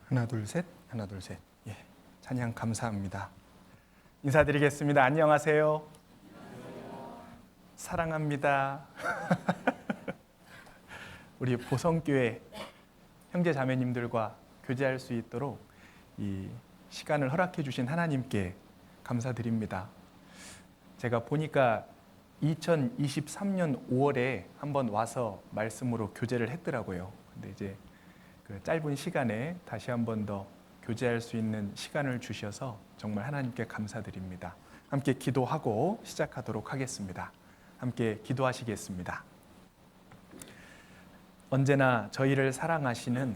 하나 둘 셋, 하나 둘 셋. 예, 찬양 감사합니다. 인사드리겠습니다. 안녕하세요. 사랑합니다. 우리 보성교회 형제 자매님들과 교제할 수 있도록 이 시간을 허락해 주신 하나님께 감사드립니다. 제가 보니까 2023년 5월에 한번 와서 말씀으로 교제를 했더라고요. 근데 이제 그 짧은 시간에 다시 한 번 더 교제할 수 있는 시간을 주셔서 정말 하나님께 감사드립니다. 함께 기도하고 시작하도록 하겠습니다. 함께 기도하시겠습니다. 언제나 저희를 사랑하시는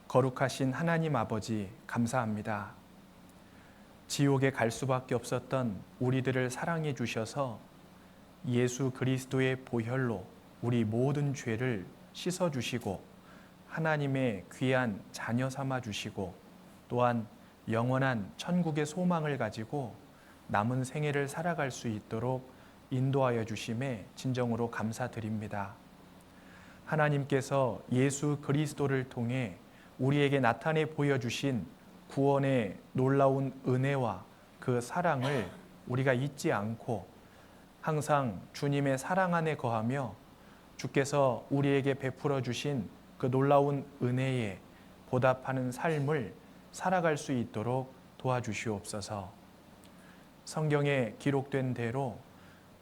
거룩하신 하나님 아버지 감사합니다. 지옥에 갈 수밖에 없었던 우리들을 사랑해 주셔서 예수 그리스도의 보혈로 우리 모든 죄를 씻어 주시고 하나님의 귀한 자녀 삼아 주시고 또한 영원한 천국의 소망을 가지고 남은 생애를 살아갈 수 있도록 인도하여 주심에 진정으로 감사드립니다. 하나님께서 예수 그리스도를 통해 우리에게 나타내 보여주신 구원의 놀라운 은혜와 그 사랑을 우리가 잊지 않고 항상 주님의 사랑 안에 거하며 주께서 우리에게 베풀어 주신 그 놀라운 은혜에 보답하는 삶을 살아갈 수 있도록 도와주시옵소서. 성경에 기록된 대로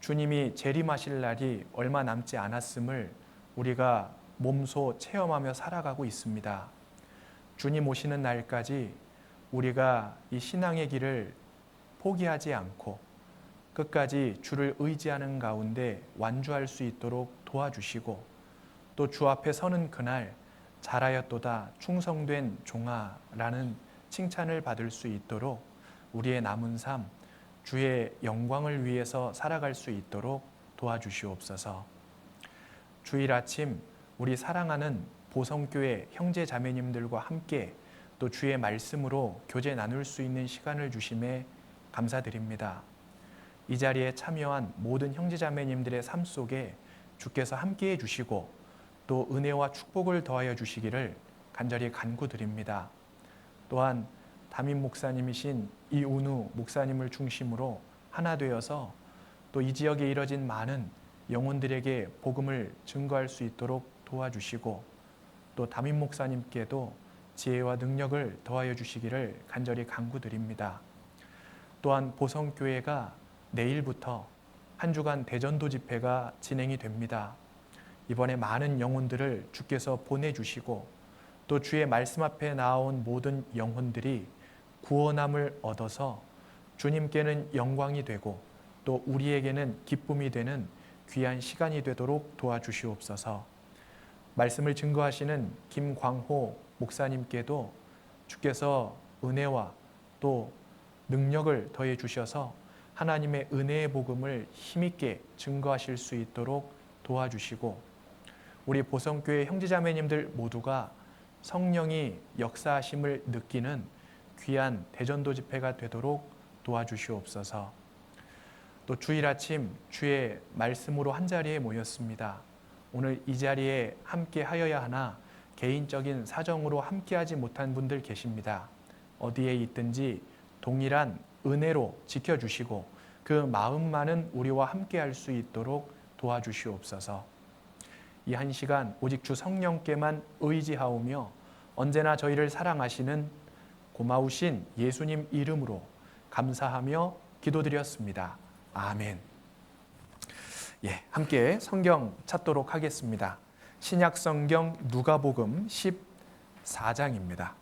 주님이 재림하실 날이 얼마 남지 않았음을 우리가 몸소 체험하며 살아가고 있습니다. 주님 오시는 날까지 우리가 이 신앙의 길을 포기하지 않고 끝까지 주를 의지하는 가운데 완주할 수 있도록 도와주시고 또 주 앞에 서는 그날 잘하였도다 충성된 종아라는 칭찬을 받을 수 있도록 우리의 남은 삶 주의 영광을 위해서 살아갈 수 있도록 도와주시옵소서. 주일 아침 우리 사랑하는 보성교회 형제 자매님들과 함께 또 주의 말씀으로 교제 나눌 수 있는 시간을 주심에 감사드립니다. 이 자리에 참여한 모든 형제 자매님들의 삶 속에 주께서 함께해 주시고 또 은혜와 축복을 더하여 주시기를 간절히 간구드립니다. 또한 담임 목사님이신 이운우 목사님을 중심으로 하나 되어서 또 이 지역에 이뤄진 많은 영혼들에게 복음을 증거할 수 있도록 도와주시고 또 담임 목사님께도 지혜와 능력을 더하여 주시기를 간절히 간구드립니다. 또한 보성교회가 내일부터 한 주간 대전도 집회가 진행이 됩니다. 이번에 많은 영혼들을 주께서 보내주시고 또 주의 말씀 앞에 나온 모든 영혼들이 구원함을 얻어서 주님께는 영광이 되고 또 우리에게는 기쁨이 되는 귀한 시간이 되도록 도와주시옵소서. 말씀을 증거하시는 김광호 목사님께도 주께서 은혜와 또 능력을 더해 주셔서 하나님의 은혜의 복음을 힘있게 증거하실 수 있도록 도와주시고 우리 보성교회 형제자매님들 모두가 성령이 역사하심을 느끼는 귀한 대전도 집회가 되도록 도와주시옵소서. 또 주일 아침 주의 말씀으로 한자리에 모였습니다. 오늘 이 자리에 함께 하여야 하나 개인적인 사정으로 함께하지 못한 분들 계십니다. 어디에 있든지 동일한 은혜로 지켜주시고 그 마음만은 우리와 함께할 수 있도록 도와주시옵소서. 이 한 시간 오직 주 성령께만 의지하오며 언제나 저희를 사랑하시는 고마우신 예수님 이름으로 감사하며 기도드렸습니다. 아멘. 예, 함께 성경 찾도록 하겠습니다. 신약 성경 누가복음 14장입니다.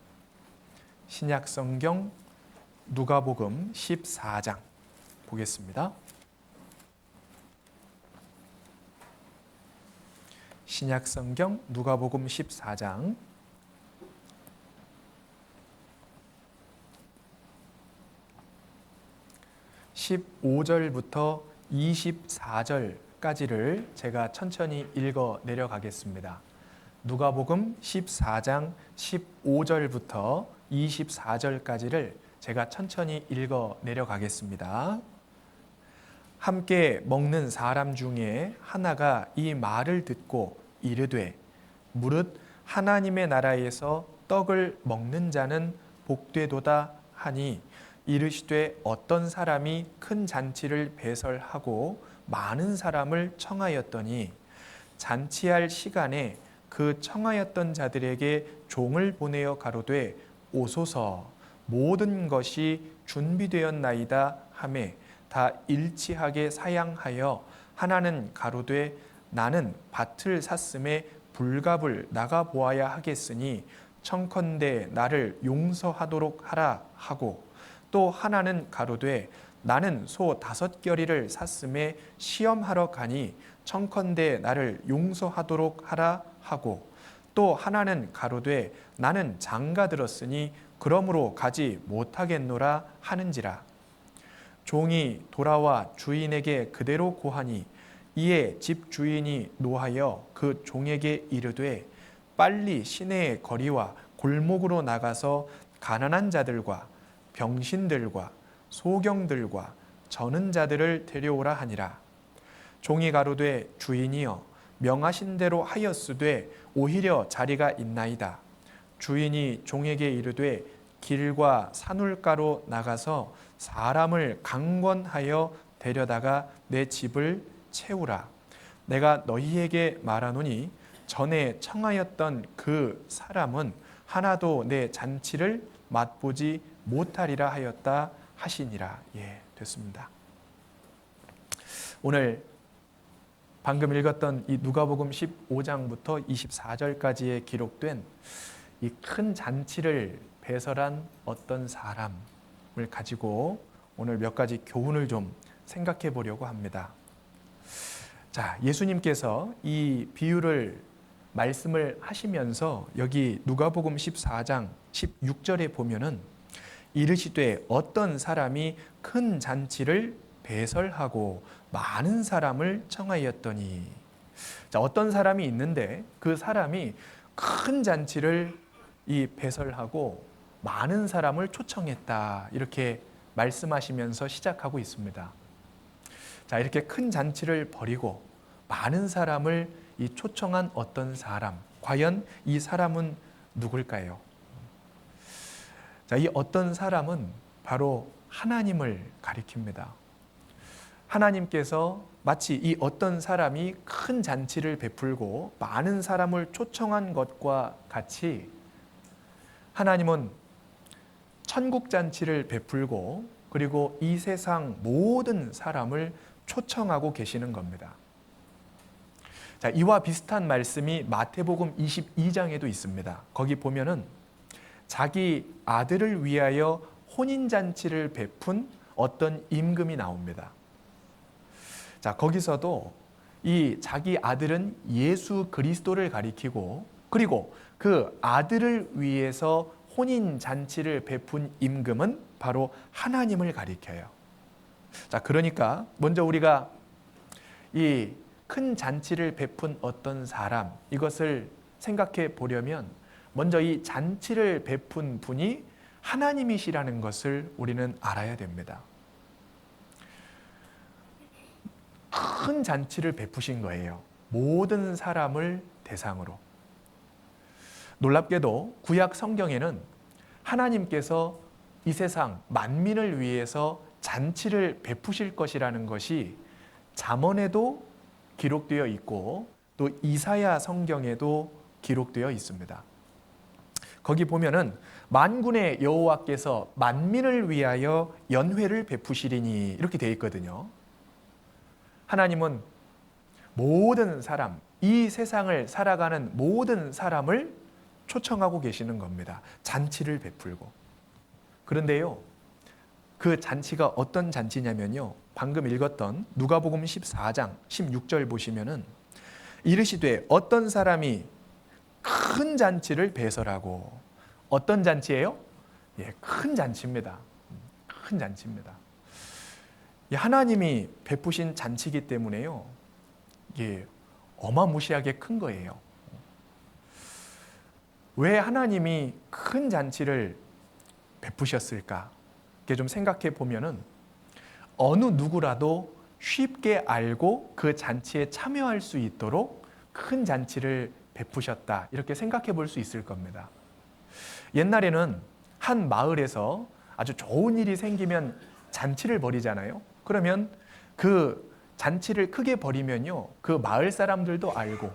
신약 성경 누가복음 14장 보겠습니다. 신약 성경 누가복음 14장 15절부터 24절까지를 제가 천천히 읽어 내려가겠습니다. 누가복음 14장 15절부터 24절까지를 제가 천천히 읽어 내려가겠습니다. 함께 먹는 사람 중에 하나가 이 말을 듣고 이르되 무릇 하나님의 나라에서 떡을 먹는 자는 복되도다 하니 이르시되 어떤 사람이 큰 잔치를 배설하고 많은 사람을 청하였더니 잔치할 시간에 그 청하였던 자들에게 종을 보내어 가로되 오소서 모든 것이 준비되었나이다 하매 다 일치하게 사양하여 하나는 가로되 나는 밭을 샀음에 불갑을 나가 보아야 하겠으니 청컨대 나를 용서하도록 하라 하고 또 하나는 가로되 나는 소 5겨리를 샀음에 시험하러 가니 청컨대 나를 용서하도록 하라 하고 또 하나는 가로되 나는 장가 들었으니 그러므로 가지 못하겠노라 하는지라. 종이 돌아와 주인에게 그대로 고하니 이에 집 주인이 노하여 그 종에게 이르되 빨리 시내의 거리와 골목으로 나가서 가난한 자들과 병신들과 소경들과 저는 자들을 데려오라 하니라. 종이 가로되 주인이여 명하신 대로 하였으되 오히려 자리가 있나이다. 주인이 종에게 이르되 길과 산울가로 나가서 사람을 강권하여 데려다가 내 집을 채우라. 내가 너희에게 말하노니 전에 청하였던 그 사람은 하나도 내 잔치를 맛보지 못하리라 하였다 하시니라. 예, 됐습니다. 오늘 방금 읽었던 이 누가복음 15장부터 24절까지에 기록된 이 큰 잔치를 배설한 어떤 사람을 가지고 오늘 몇 가지 교훈을 좀 생각해 보려고 합니다. 자, 예수님께서 이 비유를 말씀을 하시면서 여기 누가복음 14장 16절에 보면은 이르시되 어떤 사람이 큰 잔치를 배설하고 많은 사람을 청하였더니, 자, 어떤 사람이 있는데 그 사람이 큰 잔치를 배설하고 많은 사람을 초청했다, 이렇게 말씀하시면서 시작하고 있습니다. 자, 이렇게 큰 잔치를 벌이고 많은 사람을 초청한 어떤 사람, 과연 이 사람은 누굴까요? 자, 이 어떤 사람은 바로 하나님을 가리킵니다. 하나님께서 마치 이 어떤 사람이 큰 잔치를 베풀고 많은 사람을 초청한 것과 같이 하나님은 천국 잔치를 베풀고 그리고 이 세상 모든 사람을 초청하고 계시는 겁니다. 자, 이와 비슷한 말씀이 마태복음 22장에도 있습니다. 거기 보면은 자기 아들을 위하여 혼인잔치를 베푼 어떤 임금이 나옵니다. 자, 거기서도 이 자기 아들은 예수 그리스도를 가리키고 그리고 그 아들을 위해서 혼인잔치를 베푼 임금은 바로 하나님을 가리켜요. 자, 그러니까 먼저 우리가 이 큰 잔치를 베푼 어떤 사람, 이것을 생각해 보려면 먼저 이 잔치를 베푼 분이 하나님이시라는 것을 우리는 알아야 됩니다. 큰 잔치를 베푸신 거예요. 모든 사람을 대상으로. 놀랍게도 구약 성경에는 하나님께서 이 세상 만민을 위해서 잔치를 베푸실 것이라는 것이 잠언에도 기록되어 있고 또 이사야 성경에도 기록되어 있습니다. 거기 보면은 만군의 여호와께서 만민을 위하여 연회를 베푸시리니 이렇게 되어 있거든요. 하나님은 모든 사람, 이 세상을 살아가는 모든 사람을 초청하고 계시는 겁니다. 잔치를 베풀고. 그런데요, 그 잔치가 어떤 잔치냐면요, 방금 읽었던 누가복음 14장 16절 보시면은 이르시되 어떤 사람이 큰 잔치를 배설하고, 어떤 잔치예요? 예, 큰 잔치입니다. 큰 잔치입니다. 하나님이 베푸신 잔치이기 때문에요, 이게 어마무시하게 큰 거예요. 왜 하나님이 큰 잔치를 베푸셨을까? 이렇게 좀 생각해 보면은 어느 누구라도 쉽게 알고 그 잔치에 참여할 수 있도록 큰 잔치를 베푸셨다, 이렇게 생각해 볼 수 있을 겁니다. 옛날에는 한 마을에서 아주 좋은 일이 생기면 잔치를 벌이잖아요. 그러면 그 잔치를 크게 벌이면요, 그 마을 사람들도 알고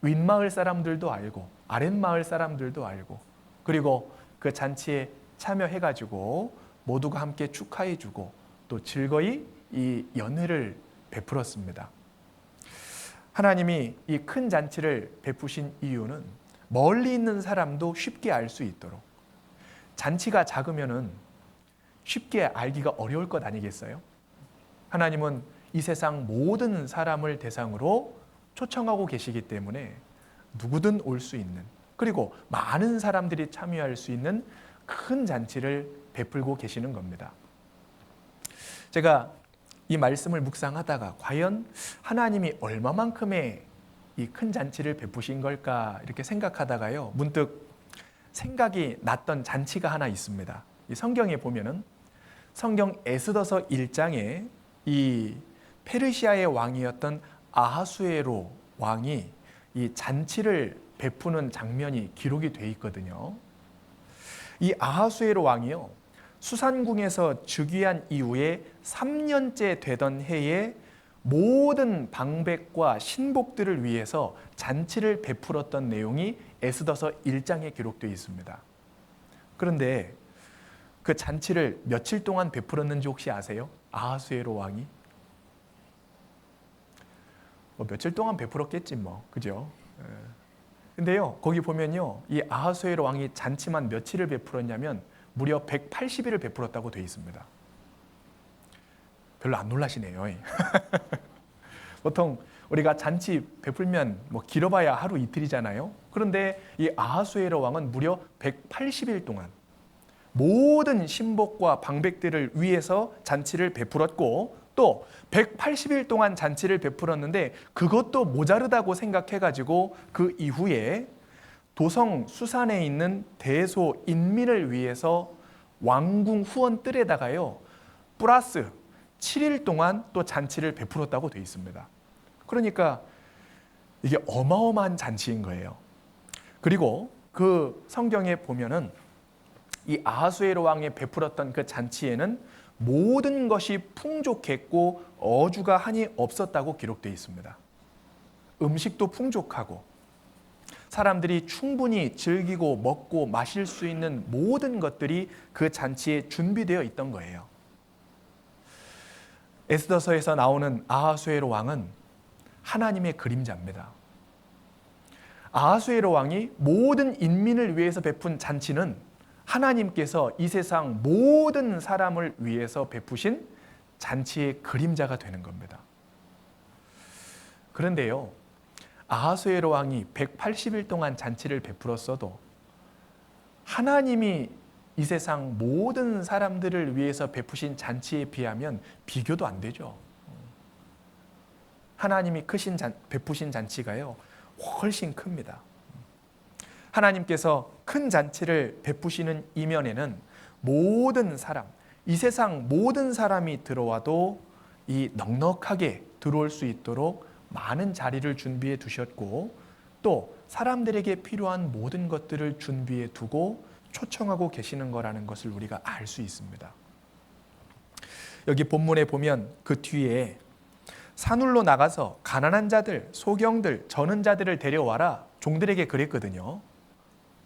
윗마을 사람들도 알고 아랫마을 사람들도 알고, 그리고 그 잔치에 참여해가지고 모두가 함께 축하해주고 또 즐거이 이 연회를 베풀었습니다. 하나님이 이 큰 잔치를 베푸신 이유는 멀리 있는 사람도 쉽게 알 수 있도록, 잔치가 작으면은 쉽게 알기가 어려울 것 아니겠어요? 하나님은 이 세상 모든 사람을 대상으로 초청하고 계시기 때문에 누구든 올 수 있는, 그리고 많은 사람들이 참여할 수 있는 큰 잔치를 베풀고 계시는 겁니다. 제가 이 말씀을 묵상하다가 과연 하나님이 얼마만큼의 이 큰 잔치를 베푸신 걸까 이렇게 생각하다가요, 문득 생각이 났던 잔치가 하나 있습니다. 이 성경에 보면은 성경 에스더서 1장에 이 페르시아의 왕이었던 아하수에로 왕이 이 잔치를 베푸는 장면이 기록이 돼 있거든요. 이 아하수에로 왕이요, 수산궁에서 즉위한 이후에 3년째 되던 해에 모든 방백과 신복들을 위해서 잔치를 베풀었던 내용이 에스더서 1장에 기록되어 있습니다. 그런데 그 잔치를 며칠 동안 베풀었는지 혹시 아세요? 아하수에로 왕이? 며칠 동안 베풀었겠지 뭐, 그죠? 근데요, 거기 보면요, 이 아하수에로 왕이 잔치만 며칠을 베풀었냐면 무려 180일을 베풀었다고 되어 있습니다. 별로 안 놀라시네요. 보통 우리가 잔치 베풀면 뭐 길어봐야 하루 이틀이잖아요. 그런데 이 아하수에로 왕은 무려 180일 동안 모든 신복과 방백들을 위해서 잔치를 베풀었고, 또 180일 동안 잔치를 베풀었는데 그것도 모자르다고 생각해가지고 그 이후에 도성 수산에 있는 대소 인민을 위해서 왕궁 후원뜰에다가요 플러스 7일 동안 또 잔치를 베풀었다고 되어 있습니다. 그러니까 이게 어마어마한 잔치인 거예요. 그리고 그 성경에 보면은 이 아하수에로 왕이 베풀었던 그 잔치에는 모든 것이 풍족했고 어주가 한이 없었다고 기록되어 있습니다. 음식도 풍족하고 사람들이 충분히 즐기고 먹고 마실 수 있는 모든 것들이 그 잔치에 준비되어 있던 거예요. 에스더서에서 나오는 아하수에로 왕은 하나님의 그림자입니다. 아하수에로 왕이 모든 인민을 위해서 베푼 잔치는 하나님께서 이 세상 모든 사람을 위해서 베푸신 잔치의 그림자가 되는 겁니다. 그런데요, 아하수에로 왕이 180일 동안 잔치를 베풀었어도 하나님이 이 세상 모든 사람들을 위해서 베푸신 잔치에 비하면 비교도 안 되죠. 하나님이 베푸신 잔치가요, 훨씬 큽니다. 하나님께서 큰 잔치를 베푸시는 이면에는 모든 사람, 이 세상 모든 사람이 들어와도 이 넉넉하게 들어올 수 있도록 많은 자리를 준비해 두셨고, 또 사람들에게 필요한 모든 것들을 준비해 두고 초청하고 계시는 거라는 것을 우리가 알 수 있습니다. 여기 본문에 보면 그 뒤에 산울로 나가서 가난한 자들, 소경들, 저는 자들을 데려와라 종들에게 그랬거든요.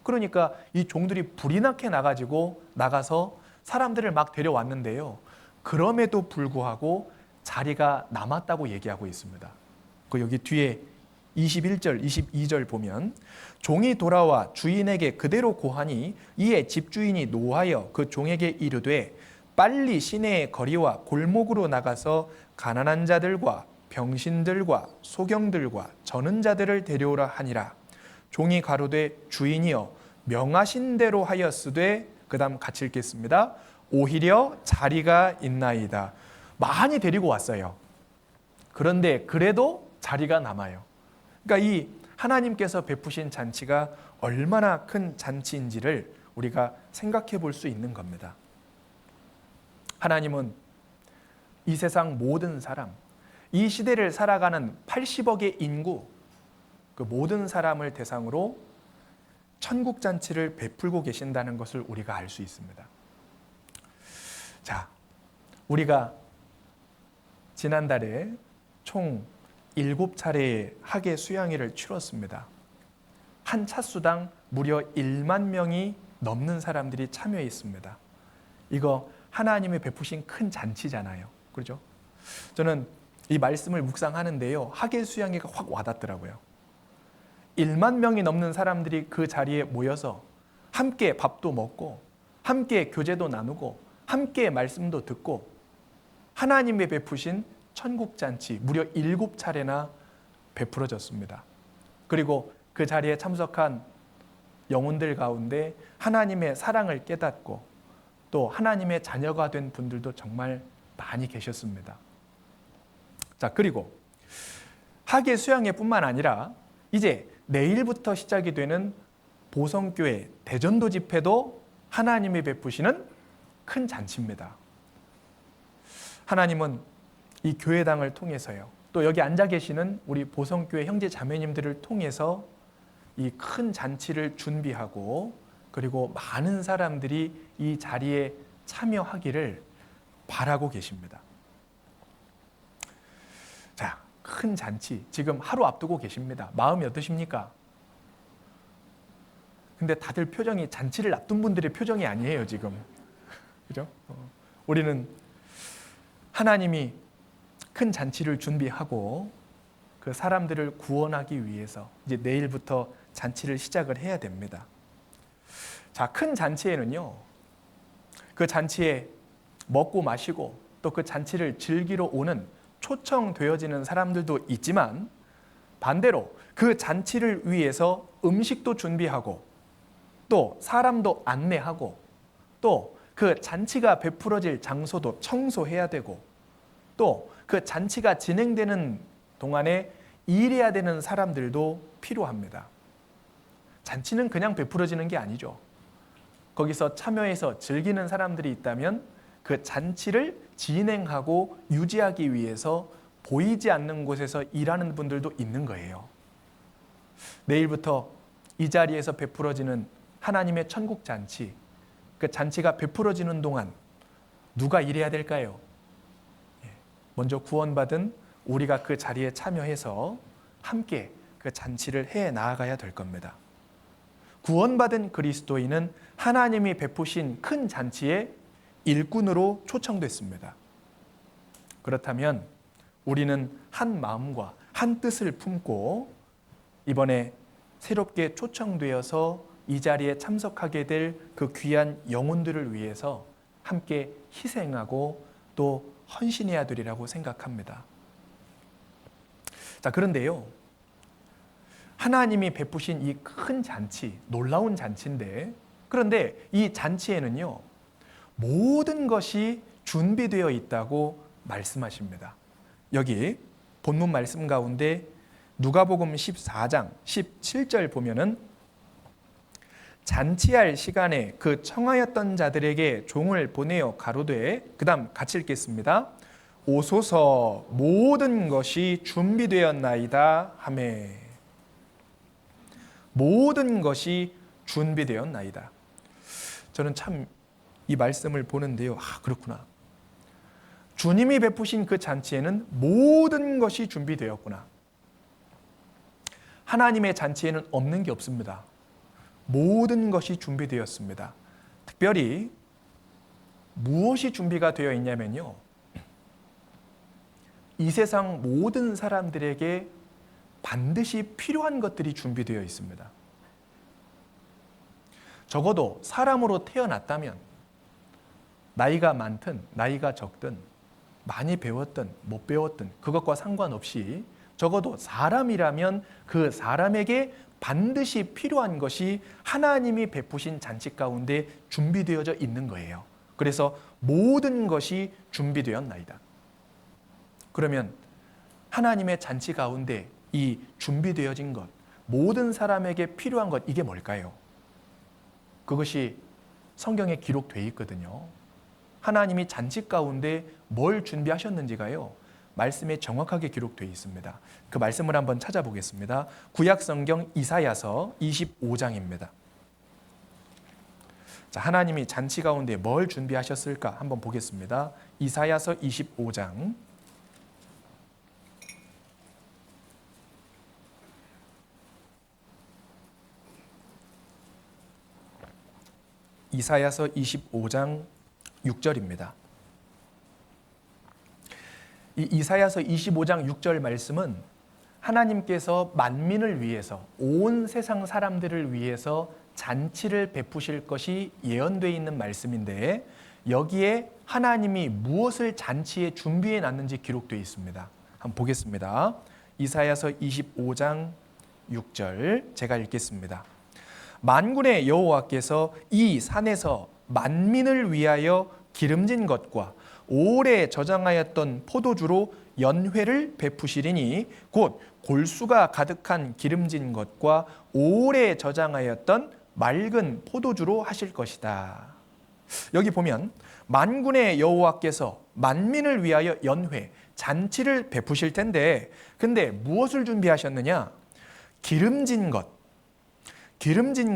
그러니까 이 종들이 불이 나게 나가서 사람들을 막 데려왔는데요, 그럼에도 불구하고 자리가 남았다고 얘기하고 있습니다. 그 여기 뒤에 21절, 22절 보면 종이 돌아와 주인에게 그대로 고하니 이에 집주인이 노하여 그 종에게 이르되 빨리 시내의 거리와 골목으로 나가서 가난한 자들과 병신들과 소경들과 저는 자들을 데려오라 하니라. 종이 가로되 주인이여 명하신 대로 하였으되, 그 다음 같이 읽겠습니다. 오히려 자리가 있나이다. 많이 데리고 왔어요. 그런데 그래도 자리가 남아요. 그러니까 이 하나님께서 베푸신 잔치가 얼마나 큰 잔치인지를 우리가 생각해 볼 수 있는 겁니다. 하나님은 이 세상 모든 사람, 이 시대를 살아가는 80억의 인구, 그 모든 사람을 대상으로 천국 잔치를 베풀고 계신다는 것을 우리가 알 수 있습니다. 자, 우리가 지난달에 총 7차례의 학예 수양회를 치렀습니다. 한 차수당 무려 1만 명이 넘는 사람들이 참여했습니다. 이거 하나님이 베푸신 큰 잔치잖아요. 그렇죠? 저는 이 말씀을 묵상하는데요, 학예 수양회가 확 와닿더라고요. 1만 명이 넘는 사람들이 그 자리에 모여서 함께 밥도 먹고 함께 교제도 나누고 함께 말씀도 듣고 하나님의 베푸신 천국잔치 무려 7차례나 베풀어졌습니다. 그리고 그 자리에 참석한 영혼들 가운데 하나님의 사랑을 깨닫고 또 하나님의 자녀가 된 분들도 정말 많이 계셨습니다. 자, 그리고 학예 수양회뿐만 아니라 이제 내일부터 시작이 되는 보성교회 대전도 집회도 하나님이 베푸시는 큰 잔치입니다. 하나님은 이 교회당을 통해서요, 또 여기 앉아 계시는 우리 보성교회 형제 자매님들을 통해서 이 큰 잔치를 준비하고 그리고 많은 사람들이 이 자리에 참여하기를 바라고 계십니다. 자, 큰 잔치 지금 하루 앞두고 계십니다. 마음이 어떠십니까? 근데 다들 표정이 잔치를 앞둔 분들의 표정이 아니에요, 지금. 그죠? 우리는 하나님이 큰 잔치를 준비하고 그 사람들을 구원하기 위해서 이제 내일부터 잔치를 시작을 해야 됩니다. 자, 큰 잔치에는요, 그 잔치에 먹고 마시고 또 그 잔치를 즐기러 오는 초청되어지는 사람들도 있지만 반대로 그 잔치를 위해서 음식도 준비하고 또 사람도 안내하고 또 그 잔치가 베풀어질 장소도 청소해야 되고 또 그 잔치가 진행되는 동안에 일해야 되는 사람들도 필요합니다. 잔치는 그냥 베풀어지는 게 아니죠. 거기서 참여해서 즐기는 사람들이 있다면 그 잔치를 진행하고 유지하기 위해서 보이지 않는 곳에서 일하는 분들도 있는 거예요. 내일부터 이 자리에서 베풀어지는 하나님의 천국 잔치, 그 잔치가 베풀어지는 동안 누가 일해야 될까요? 먼저 구원받은 우리가 그 자리에 참여해서 함께 그 잔치를 해 나아가야 될 겁니다. 구원받은 그리스도인은 하나님이 베푸신 큰 잔치의 일꾼으로 초청됐습니다. 그렇다면 우리는 한 마음과 한 뜻을 품고 이번에 새롭게 초청되어서 이 자리에 참석하게 될 그 귀한 영혼들을 위해서 함께 희생하고 또 헌신해야 되리라고 생각합니다. 자, 그런데요, 하나님이 베푸신 이 큰 잔치, 놀라운 잔치인데, 그런데 이 잔치에는요, 모든 것이 준비되어 있다고 말씀하십니다. 여기 본문 말씀 가운데 누가복음 14장 17절 보면은 잔치할 시간에 그 청하였던 자들에게 종을 보내어 가로되, 그 다음 같이 읽겠습니다. 오소서 모든 것이 준비되었나이다 하매. 모든 것이 준비되었나이다. 저는 참 이 말씀을 보는데요, 그렇구나. 주님이 베푸신 그 잔치에는 모든 것이 준비되었구나. 하나님의 잔치에는 없는 게 없습니다. 모든 것이 준비되었습니다. 특별히 무엇이 준비가 되어 있냐면요, 이 세상 모든 사람들에게 반드시 필요한 것들이 준비되어 있습니다. 적어도 사람으로 태어났다면 나이가 많든 나이가 적든 많이 배웠든 못 배웠든 그것과 상관없이 적어도 사람이라면 그 사람에게 반드시 필요한 것이 하나님이 베푸신 잔치 가운데 준비되어져 있는 거예요. 그래서 모든 것이 준비되었나이다. 그러면 하나님의 잔치 가운데 이 준비되어진 것, 모든 사람에게 필요한 것, 이게 뭘까요? 그것이 성경에 기록되어 있거든요. 하나님이 잔치 가운데 뭘 준비하셨는지가요, 말씀에 정확하게 기록되어 있습니다. 그 말씀을 한번 찾아보겠습니다. 구약 성경 이사야서 25장입니다. 자, 하나님이 잔치 가운데 뭘 준비하셨을까 한번 보겠습니다. 이사야서 25장 이사야서 25장 6절입니다. 이 이사야서 25장 6절 말씀은 하나님께서 만민을 위해서, 온 세상 사람들을 위해서 잔치를 베푸실 것이 예언되어 있는 말씀인데, 여기에 하나님이 무엇을 잔치에 준비해 놨는지 기록되어 있습니다. 한번 보겠습니다. 이사야서 25장 6절 제가 읽겠습니다. 만군의 여호와께서 이 산에서 만민을 위하여 기름진 것과 오래 저장하였던 포도주로 연회를 베푸시리니 곧 골수가 가득한 기름진 것과 오래 저장하였던 맑은 포도주로 하실 것이다. 여기 보면 만군의 여호와께서 만민을 위하여 연회, 잔치를 베푸실 텐데, 근데 무엇을 준비하셨느냐? 기름진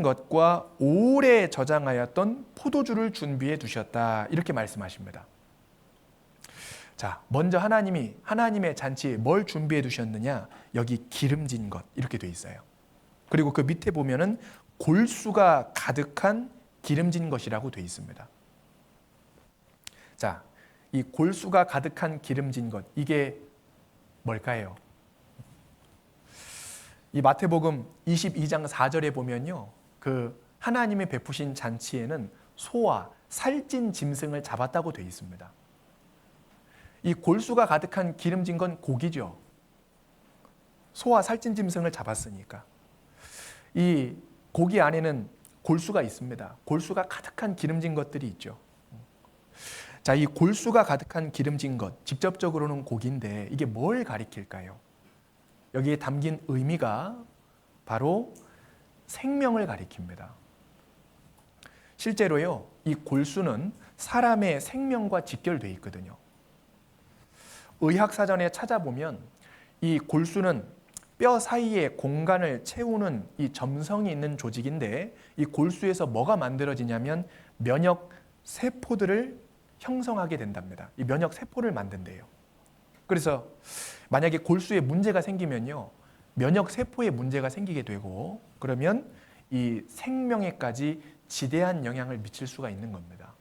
것과 오래 저장하였던 포도주를 준비해 두셨다. 이렇게 말씀하십니다. 자, 먼저 하나님의 잔치에 뭘 준비해 두셨느냐? 여기 기름진 것 이렇게 돼 있어요. 그리고 그 밑에 보면은 골수가 가득한 기름진 것이라고 돼 있습니다. 자, 이 골수가 가득한 기름진 것, 이게 뭘까요? 이 마태복음 22장 4절에 보면요, 그 하나님이 베푸신 잔치에는 소와 살찐 짐승을 잡았다고 되어 있습니다. 이 골수가 가득한 기름진 건 고기죠. 소와 살찐 짐승을 잡았으니까. 이 고기 안에는 골수가 있습니다. 골수가 가득한 기름진 것들이 있죠. 자, 이 골수가 가득한 기름진 것, 직접적으로는 고기인데 이게 뭘 가리킬까요? 여기에 담긴 의미가 바로 생명을 가리킵니다. 실제로요, 이 골수는 사람의 생명과 직결되어 있거든요. 의학사전에 찾아보면 이 골수는 뼈 사이에 공간을 채우는 이 점성이 있는 조직인데, 이 골수에서 뭐가 만들어지냐면 면역 세포들을 형성하게 된답니다. 이 면역 세포를 만든대요. 그래서 만약에 골수에 문제가 생기면요, 면역 세포에 문제가 생기게 되고, 그러면 이 생명에까지 지대한 영향을 미칠 수가 있는 겁니다.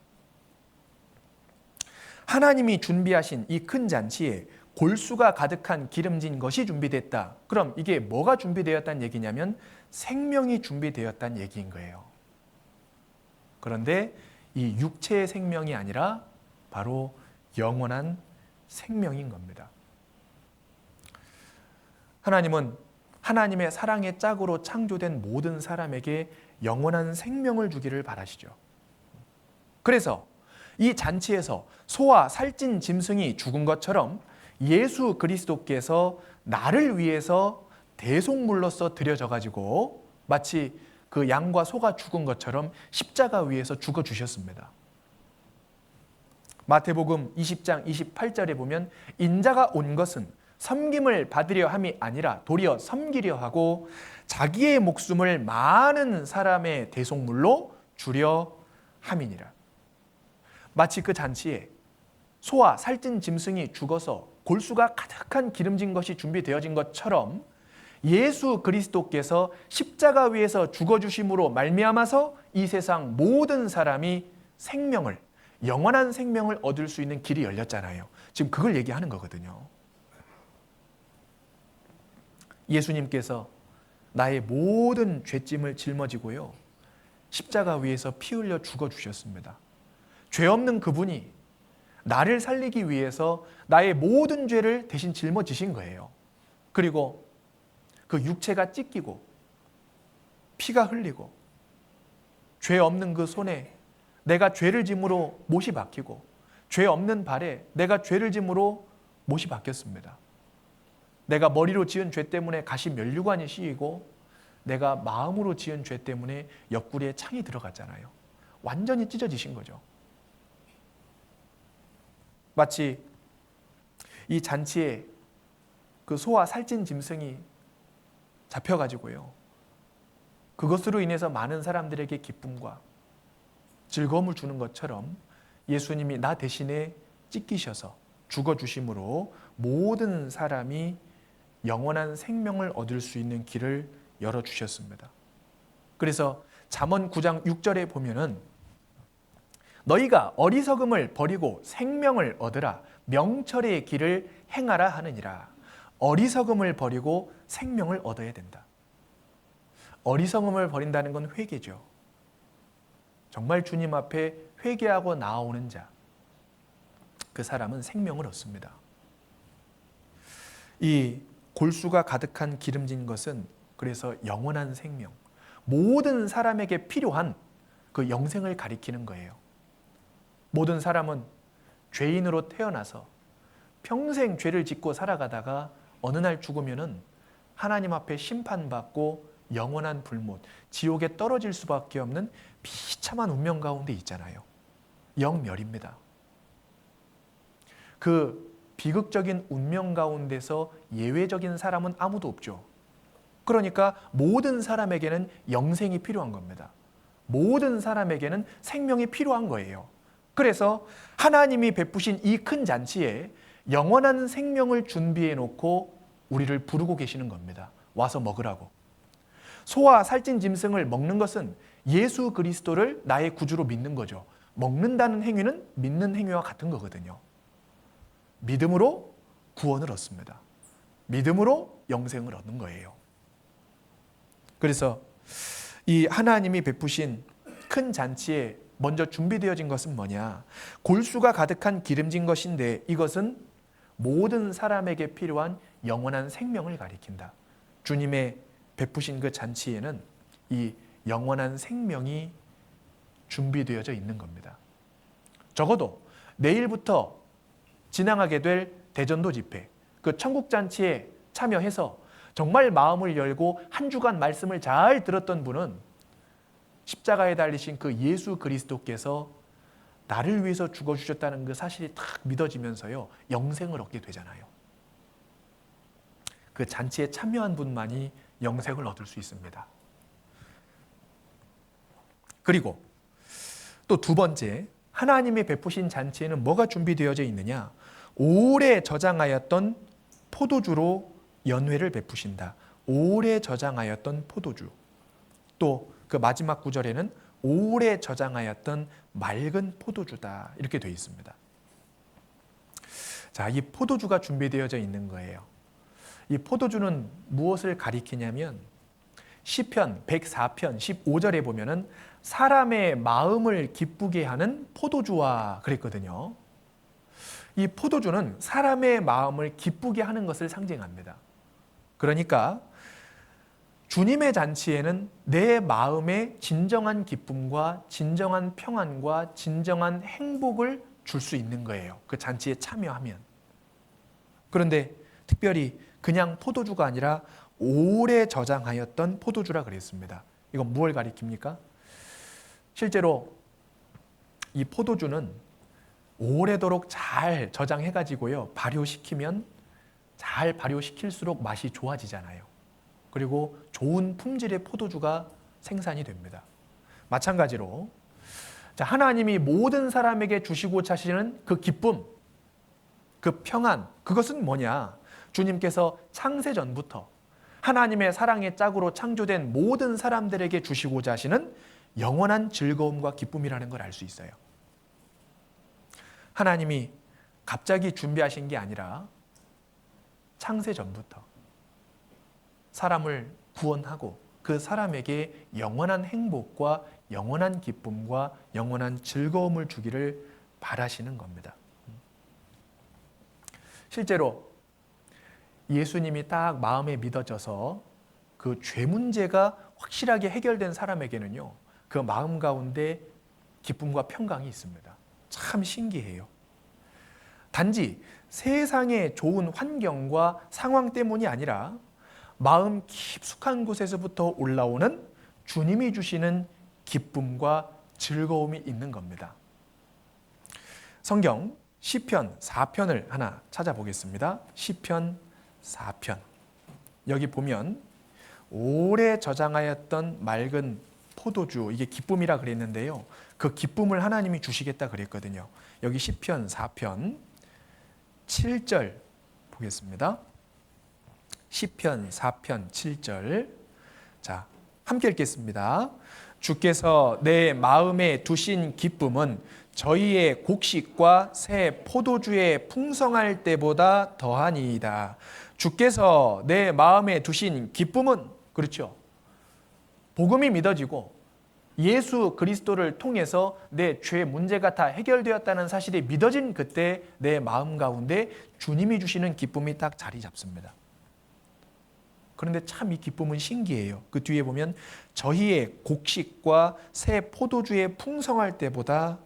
하나님이 준비하신 이 큰 잔치에 골수가 가득한 기름진 것이 준비됐다. 그럼 이게 뭐가 준비되었다는 얘기냐면 생명이 준비되었다는 얘기인 거예요. 그런데 이 육체의 생명이 아니라 바로 영원한 생명인 겁니다. 하나님은 하나님의 사랑의 짝으로 창조된 모든 사람에게 영원한 생명을 주기를 바라시죠. 그래서 이 잔치에서 소와 살찐 짐승이 죽은 것처럼 예수 그리스도께서 나를 위해서 대속물로서 드려져 가지고 마치 그 양과 소가 죽은 것처럼 십자가 위에서 죽어 주셨습니다. 마태복음 20장 28절에 보면 인자가 온 것은 섬김을 받으려 함이 아니라 도리어 섬기려 하고 자기의 목숨을 많은 사람의 대속물로 주려 함이니라. 마치 그 잔치에 소와 살찐 짐승이 죽어서 골수가 가득한 기름진 것이 준비되어진 것처럼 예수 그리스도께서 십자가 위에서 죽어주심으로 말미암아서 이 세상 모든 사람이 생명을, 영원한 생명을 얻을 수 있는 길이 열렸잖아요. 지금 그걸 얘기하는 거거든요. 예수님께서 나의 모든 죄짐을 짊어지고요, 십자가 위에서 피 흘려 죽어주셨습니다. 죄 없는 그분이 나를 살리기 위해서 나의 모든 죄를 대신 짊어지신 거예요. 그리고 그 육체가 찢기고 피가 흘리고 죄 없는 그 손에 내가 죄를 짐으로 못이 박히고 죄 없는 발에 내가 죄를 짐으로 못이 박혔습니다. 내가 머리로 지은 죄 때문에 가시 면류관이 씌이고 내가 마음으로 지은 죄 때문에 옆구리에 창이 들어갔잖아요. 완전히 찢어지신 거죠. 마치 이 잔치에 그 소와 살찐 짐승이 잡혀가지고요, 그것으로 인해서 많은 사람들에게 기쁨과 즐거움을 주는 것처럼 예수님이 나 대신에 찢기셔서 죽어주심으로 모든 사람이 영원한 생명을 얻을 수 있는 길을 열어주셨습니다. 그래서 잠언 9장 6절에 보면은 너희가 어리석음을 버리고 생명을 얻으라 명철의 길을 행하라 하느니라. 어리석음을 버리고 생명을 얻어야 된다. 어리석음을 버린다는 건 회개죠. 정말 주님 앞에 회개하고 나오는 자, 그 사람은 생명을 얻습니다. 이 골수가 가득한 기름진 것은 그래서 영원한 생명, 모든 사람에게 필요한 그 영생을 가리키는 거예요. 모든 사람은 죄인으로 태어나서 평생 죄를 짓고 살아가다가 어느 날 죽으면은 하나님 앞에 심판받고 영원한 불못, 지옥에 떨어질 수밖에 없는 비참한 운명 가운데 있잖아요. 영멸입니다. 그 비극적인 운명 가운데서 예외적인 사람은 아무도 없죠. 그러니까 모든 사람에게는 영생이 필요한 겁니다. 모든 사람에게는 생명이 필요한 거예요. 그래서 하나님이 베푸신 이 큰 잔치에 영원한 생명을 준비해 놓고 우리를 부르고 계시는 겁니다. 와서 먹으라고. 소와 살찐 짐승을 먹는 것은 예수 그리스도를 나의 구주로 믿는 거죠. 먹는다는 행위는 믿는 행위와 같은 거거든요. 믿음으로 구원을 얻습니다. 믿음으로 영생을 얻는 거예요. 그래서 이 하나님이 베푸신 큰 잔치에 먼저 준비되어진 것은 뭐냐? 골수가 가득한 기름진 것인데 이것은 모든 사람에게 필요한 영원한 생명을 가리킨다. 주님의 베푸신 그 잔치에는 이 영원한 생명이 준비되어져 있는 겁니다. 적어도 내일부터 진행하게 될 대전도 집회, 그 천국잔치에 참여해서 정말 마음을 열고 한 주간 말씀을 잘 들었던 분은 십자가에 달리신 그 예수 그리스도께서 나를 위해서 죽어주셨다는 그 사실이 딱 믿어지면서요, 영생을 얻게 되잖아요. 그 잔치에 참여한 분만이 영생을 얻을 수 있습니다. 그리고 또 두 번째, 하나님이 베푸신 잔치에는 뭐가 준비되어져 있느냐? 오래 저장하였던 포도주로 연회를 베푸신다. 오래 저장하였던 포도주. 또 그 마지막 구절에는 오래 저장하였던 맑은 포도주다. 이렇게 되어 있습니다. 자, 이 포도주가 준비되어져 있는 거예요. 이 포도주는 무엇을 가리키냐면 시편 104편 15절에 보면은 사람의 마음을 기쁘게 하는 포도주와 그랬거든요. 이 포도주는 사람의 마음을 기쁘게 하는 것을 상징합니다. 그러니까 주님의 잔치에는 내 마음에 진정한 기쁨과 진정한 평안과 진정한 행복을 줄 수 있는 거예요. 그 잔치에 참여하면. 그런데 특별히 그냥 포도주가 아니라 오래 저장하였던 포도주라 그랬습니다. 이건 무엇을 가리킵니까? 실제로 이 포도주는 오래도록 잘 저장해가지고요, 발효시키면 잘 발효시킬수록 맛이 좋아지잖아요. 그리고 좋은 품질의 포도주가 생산이 됩니다. 마찬가지로 하나님이 모든 사람에게 주시고자 하시는 그 기쁨, 그 평안, 그것은 뭐냐? 주님께서 창세전부터 하나님의 사랑의 짝으로 창조된 모든 사람들에게 주시고자 하시는 영원한 즐거움과 기쁨이라는 걸 알 수 있어요. 하나님이 갑자기 준비하신 게 아니라 창세전부터 사람을 구원하고 그 사람에게 영원한 행복과 영원한 기쁨과 영원한 즐거움을 주기를 바라시는 겁니다. 실제로 예수님이 딱 마음에 믿어져서 그 죄 문제가 확실하게 해결된 사람에게는요, 그 마음 가운데 기쁨과 평강이 있습니다. 참 신기해요. 단지 세상의 좋은 환경과 상황 때문이 아니라 마음 깊숙한 곳에서부터 올라오는 주님이 주시는 기쁨과 즐거움이 있는 겁니다. 성경 시편 4편을 하나 찾아보겠습니다. 시편 4편. 여기 보면 오래 저장하였던 맑은 포도주, 이게 기쁨이라 그랬는데요. 그 기쁨을 하나님이 주시겠다 그랬거든요. 여기 시편 4편 7절 보겠습니다. 시편 4편 7절. 자, 함께 읽겠습니다. 주께서 내 마음에 두신 기쁨은 저희의 곡식과 새 포도주의 풍성할 때보다 더하니이다. 주께서 내 마음에 두신 기쁨은, 그렇죠, 복음이 믿어지고 예수 그리스도를 통해서 내 죄 문제가 다 해결되었다는 사실이 믿어진 그때 내 마음 가운데 주님이 주시는 기쁨이 딱 자리 잡습니다. 그런데 참 이 기쁨은 신기해요. 그 뒤에 보면 저희의 곡식과 새 포도주의 풍성할 때보다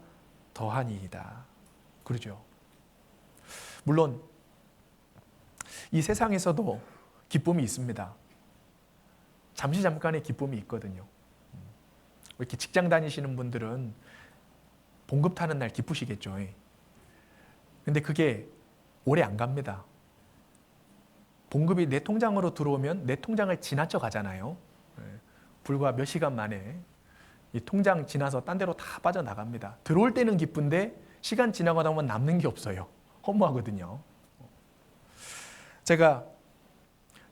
더하니이다. 그러죠. 물론 이 세상에서도 기쁨이 있습니다. 잠시 잠깐의 기쁨이 있거든요. 이렇게 직장 다니시는 분들은 봉급 타는 날 기쁘시겠죠. 근데 그게 오래 안 갑니다. 봉급이 내 통장으로 들어오면 내 통장을 지나쳐 가잖아요. 불과 몇 시간 만에 이 통장 지나서 딴 데로 다 빠져나갑니다. 들어올 때는 기쁜데 시간 지나고 나면 남는 게 없어요. 허무하거든요. 제가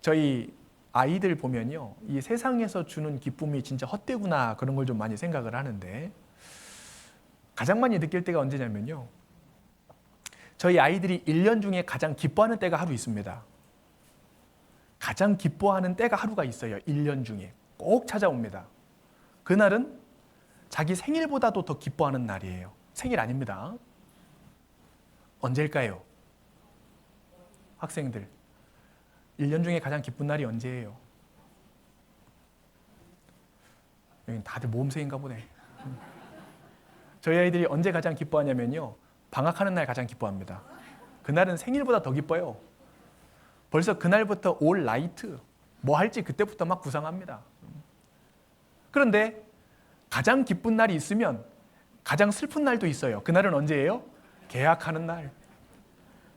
저희 아이들 보면요, 이 세상에서 주는 기쁨이 진짜 헛되구나, 그런 걸 좀 많이 생각을 하는데, 가장 많이 느낄 때가 언제냐면요, 저희 아이들이 1년 중에 가장 기뻐하는 때가 하루 있습니다. 가장 기뻐하는 때가 하루가 있어요. 1년 중에 꼭 찾아옵니다. 그날은 자기 생일보다도 더 기뻐하는 날이에요. 생일 아닙니다. 언제일까요? 학생들, 1년 중에 가장 기쁜 날이 언제예요? 여기 다들 모험생인가 보네. 저희 아이들이 언제 가장 기뻐하냐면요, 방학하는 날 가장 기뻐합니다. 그날은 생일보다 더 기뻐요. 벌써 그날부터 올 라이트 뭐 할지 그때부터 막 구상합니다. 그런데 가장 기쁜 날이 있으면 가장 슬픈 날도 있어요. 그날은 언제예요? 개학하는 날.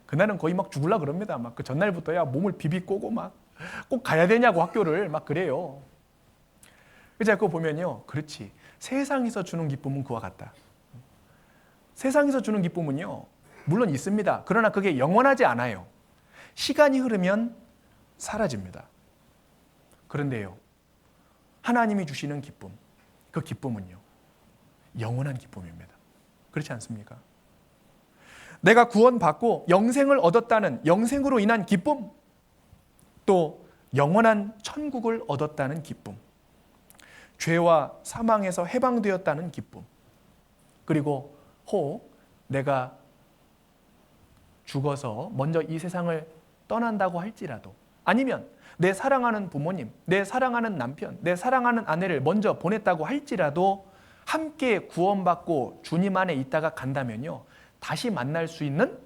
그날은 거의 막 죽을라 그럽니다. 막 그 전날부터야 몸을 비비꼬고 막 꼭 가야 되냐고 학교를 막 그래요. 제가 그거 보면요, 그렇지, 세상에서 주는 기쁨은 그와 같다. 세상에서 주는 기쁨은요, 물론 있습니다. 그러나 그게 영원하지 않아요. 시간이 흐르면 사라집니다. 그런데요, 하나님이 주시는 기쁨, 그 기쁨은요, 영원한 기쁨입니다. 그렇지 않습니까? 내가 구원받고 영생을 얻었다는, 영생으로 인한 기쁨, 또 영원한 천국을 얻었다는 기쁨, 죄와 사망에서 해방되었다는 기쁨, 그리고 혹 내가 죽어서 먼저 이 세상을 떠난다고 할지라도, 아니면 내 사랑하는 부모님, 내 사랑하는 남편, 내 사랑하는 아내를 먼저 보냈다고 할지라도 함께 구원받고 주님 안에 있다가 간다면요, 다시 만날 수 있는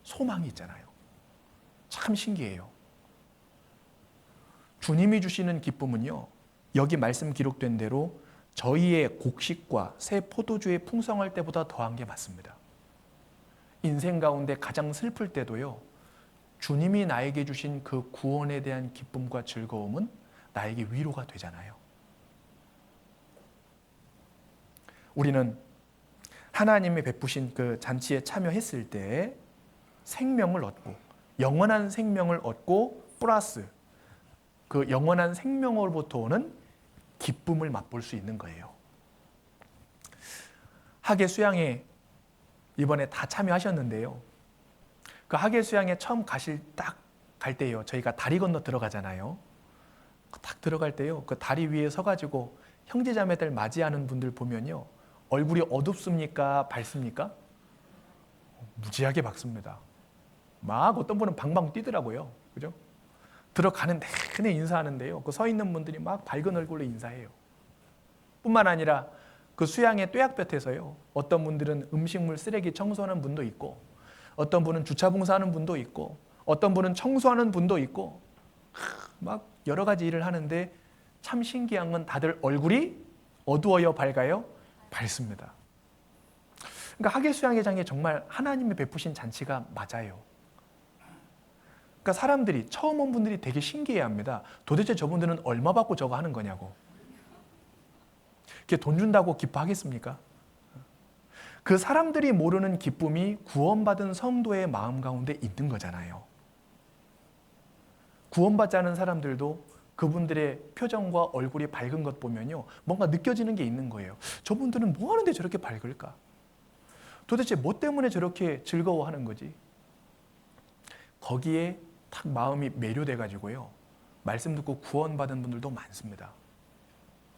소망이 있잖아요. 참 신기해요. 주님이 주시는 기쁨은요, 여기 말씀 기록된 대로 저희의 곡식과 새 포도주의 풍성할 때보다 더한 게 맞습니다. 인생 가운데 가장 슬플 때도요, 주님이 나에게 주신 그 구원에 대한 기쁨과 즐거움은 나에게 위로가 되잖아요. 우리는 하나님이 베푸신 그 잔치에 참여했을 때 생명을 얻고, 영원한 생명을 얻고, 플러스 그 영원한 생명으로부터 오는 기쁨을 맛볼 수 있는 거예요. 학예 수양에 이번에 다 참여하셨는데요, 그 학예 수양에 처음 딱 갈 때요, 저희가 다리 건너 들어가잖아요. 딱 들어갈 때요, 그 다리 위에 서가지고 형제자매들 맞이하는 분들 보면요, 얼굴이 어둡습니까? 밝습니까? 무지하게 밝습니다. 막 어떤 분은 방방 뛰더라고요. 그죠? 들어가는 내내 인사하는데요, 그 서 있는 분들이 막 밝은 얼굴로 인사해요. 뿐만 아니라 그 수양의 뙤약볕에서요, 어떤 분들은 음식물 쓰레기 청소하는 분도 있고, 어떤 분은 주차 봉사하는 분도 있고, 어떤 분은 청소하는 분도 있고, 막 여러 가지 일을 하는데 참 신기한 건 다들 얼굴이 어두워요, 밝아요? 밝습니다. 그러니까 학예 수양회장에 정말 하나님이 베푸신 잔치가 맞아요. 그러니까 사람들이, 처음 온 분들이 되게 신기해합니다. 도대체 저분들은 얼마 받고 저거 하는 거냐고. 이렇게 돈 준다고 기뻐하겠습니까? 그 사람들이 모르는 기쁨이 구원받은 성도의 마음 가운데 있는 거잖아요. 구원받지 않은 사람들도 그분들의 표정과 얼굴이 밝은 것 보면요, 뭔가 느껴지는 게 있는 거예요. 저분들은 뭐 하는데 저렇게 밝을까? 도대체 뭐 때문에 저렇게 즐거워하는 거지? 거기에 딱 마음이 매료돼 가지고요, 말씀 듣고 구원받은 분들도 많습니다.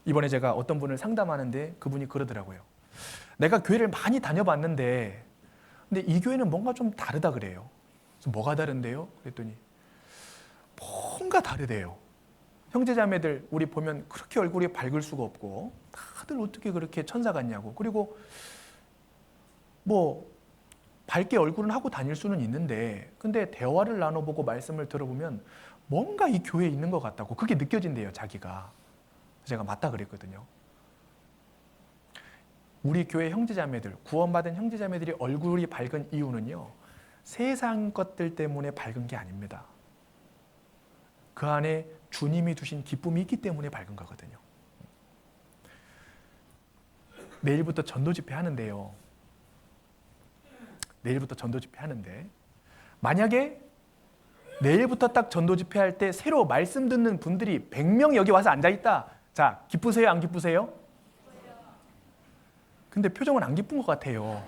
이번에 제가 어떤 분을 상담하는데 그분이 그러더라고요. 내가 교회를 많이 다녀봤는데 근데 이 교회는 뭔가 좀 다르다 그래요. 그래서 뭐가 다른데요? 그랬더니 뭔가 다르대요. 형제자매들 우리 보면 그렇게 얼굴이 밝을 수가 없고 다들 어떻게 그렇게 천사 같냐고. 그리고 뭐 밝게 얼굴은 하고 다닐 수는 있는데 근데 대화를 나눠보고 말씀을 들어보면 뭔가 이 교회에 있는 것 같다고 그게 느껴진대요, 자기가. 제가 맞다 그랬거든요. 우리 교회 형제자매들, 구원받은 형제자매들이 얼굴이 밝은 이유는요, 세상 것들 때문에 밝은 게 아닙니다. 그 안에 주님이 두신 기쁨이 있기 때문에 밝은 거거든요. 내일부터 전도 집회 하는데요. 내일부터 전도 집회 하는데 만약에 내일부터 딱 전도 집회 할 때 새로 말씀 듣는 분들이 100명 여기 와서 앉아있다. 자, 기쁘세요? 안 기쁘세요? 근데 표정은 안 기쁜 것 같아요.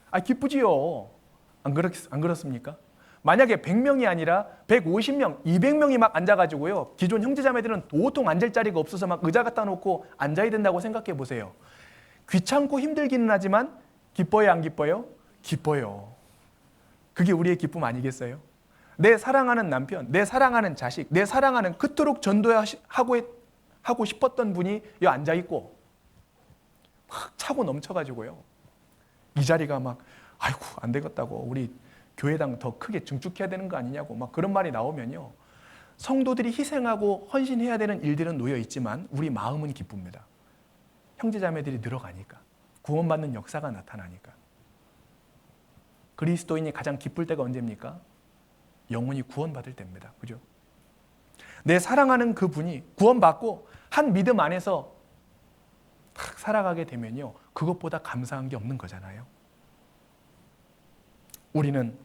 아, 기쁘지요. 안 그렇습니까? 만약에 100명이 아니라 150명, 200명이 막 앉아가지고요, 기존 형제자매들은 도통 앉을 자리가 없어서 막 의자 갖다 놓고 앉아야 된다고 생각해 보세요. 귀찮고 힘들기는 하지만 기뻐요, 안 기뻐요? 기뻐요. 그게 우리의 기쁨 아니겠어요? 내 사랑하는 남편, 내 사랑하는 자식, 내 사랑하는 그토록 전도하고 싶었던 분이 여기 앉아있고 막 차고 넘쳐가지고요, 이 자리가 막 아이고 안 되겠다고 우리 교회당 더 크게 증축해야 되는 거 아니냐고 막 그런 말이 나오면요, 성도들이 희생하고 헌신해야 되는 일들은 놓여 있지만 우리 마음은 기쁩니다. 형제자매들이 늘어가니까, 구원받는 역사가 나타나니까. 그리스도인이 가장 기쁠 때가 언제입니까? 영혼이 구원받을 때입니다. 그죠? 내 사랑하는 그분이 구원받고 한 믿음 안에서 딱 살아가게 되면요, 그것보다 감사한 게 없는 거잖아요. 우리는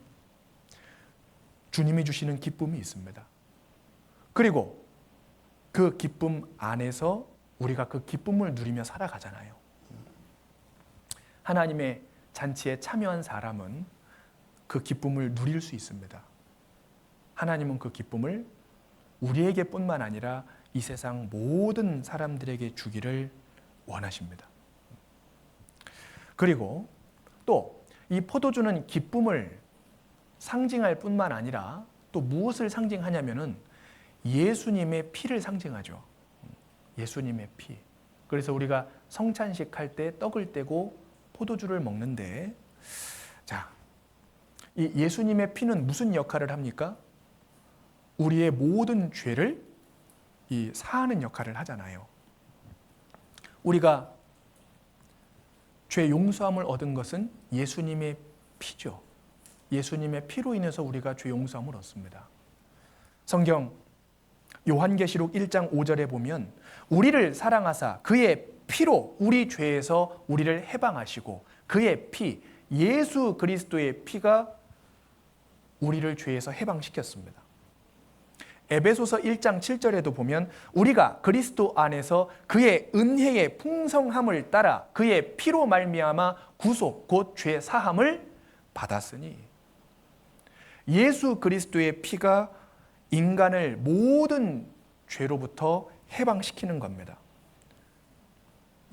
주님이 주시는 기쁨이 있습니다. 그리고 그 기쁨 안에서 우리가 그 기쁨을 누리며 살아가잖아요. 하나님의 잔치에 참여한 사람은 그 기쁨을 누릴 수 있습니다. 하나님은 그 기쁨을 우리에게뿐만 아니라 이 세상 모든 사람들에게 주기를 원하십니다. 그리고 또 이 포도주는 기쁨을 상징할 뿐만 아니라 또 무엇을 상징하냐면은 예수님의 피를 상징하죠. 예수님의 피. 그래서 우리가 성찬식 할 때 떡을 떼고 포도주를 먹는데, 자, 이 예수님의 피는 무슨 역할을 합니까? 우리의 모든 죄를 사하는 역할을 하잖아요. 우리가 죄 용서함을 얻은 것은 예수님의 피죠. 예수님의 피로 인해서 우리가 죄 용서함을 얻습니다. 성경 요한계시록 1장 5절에 보면 우리를 사랑하사 그의 피로 우리 죄에서 우리를 해방하시고 그의 피, 예수 그리스도의 피가 우리를 죄에서 해방시켰습니다. 에베소서 1장 7절에도 보면 우리가 그리스도 안에서 그의 은혜의 풍성함을 따라 그의 피로 말미암아 구속 곧 죄 사함을 받았으니, 예수 그리스도의 피가 인간을 모든 죄로부터 해방시키는 겁니다.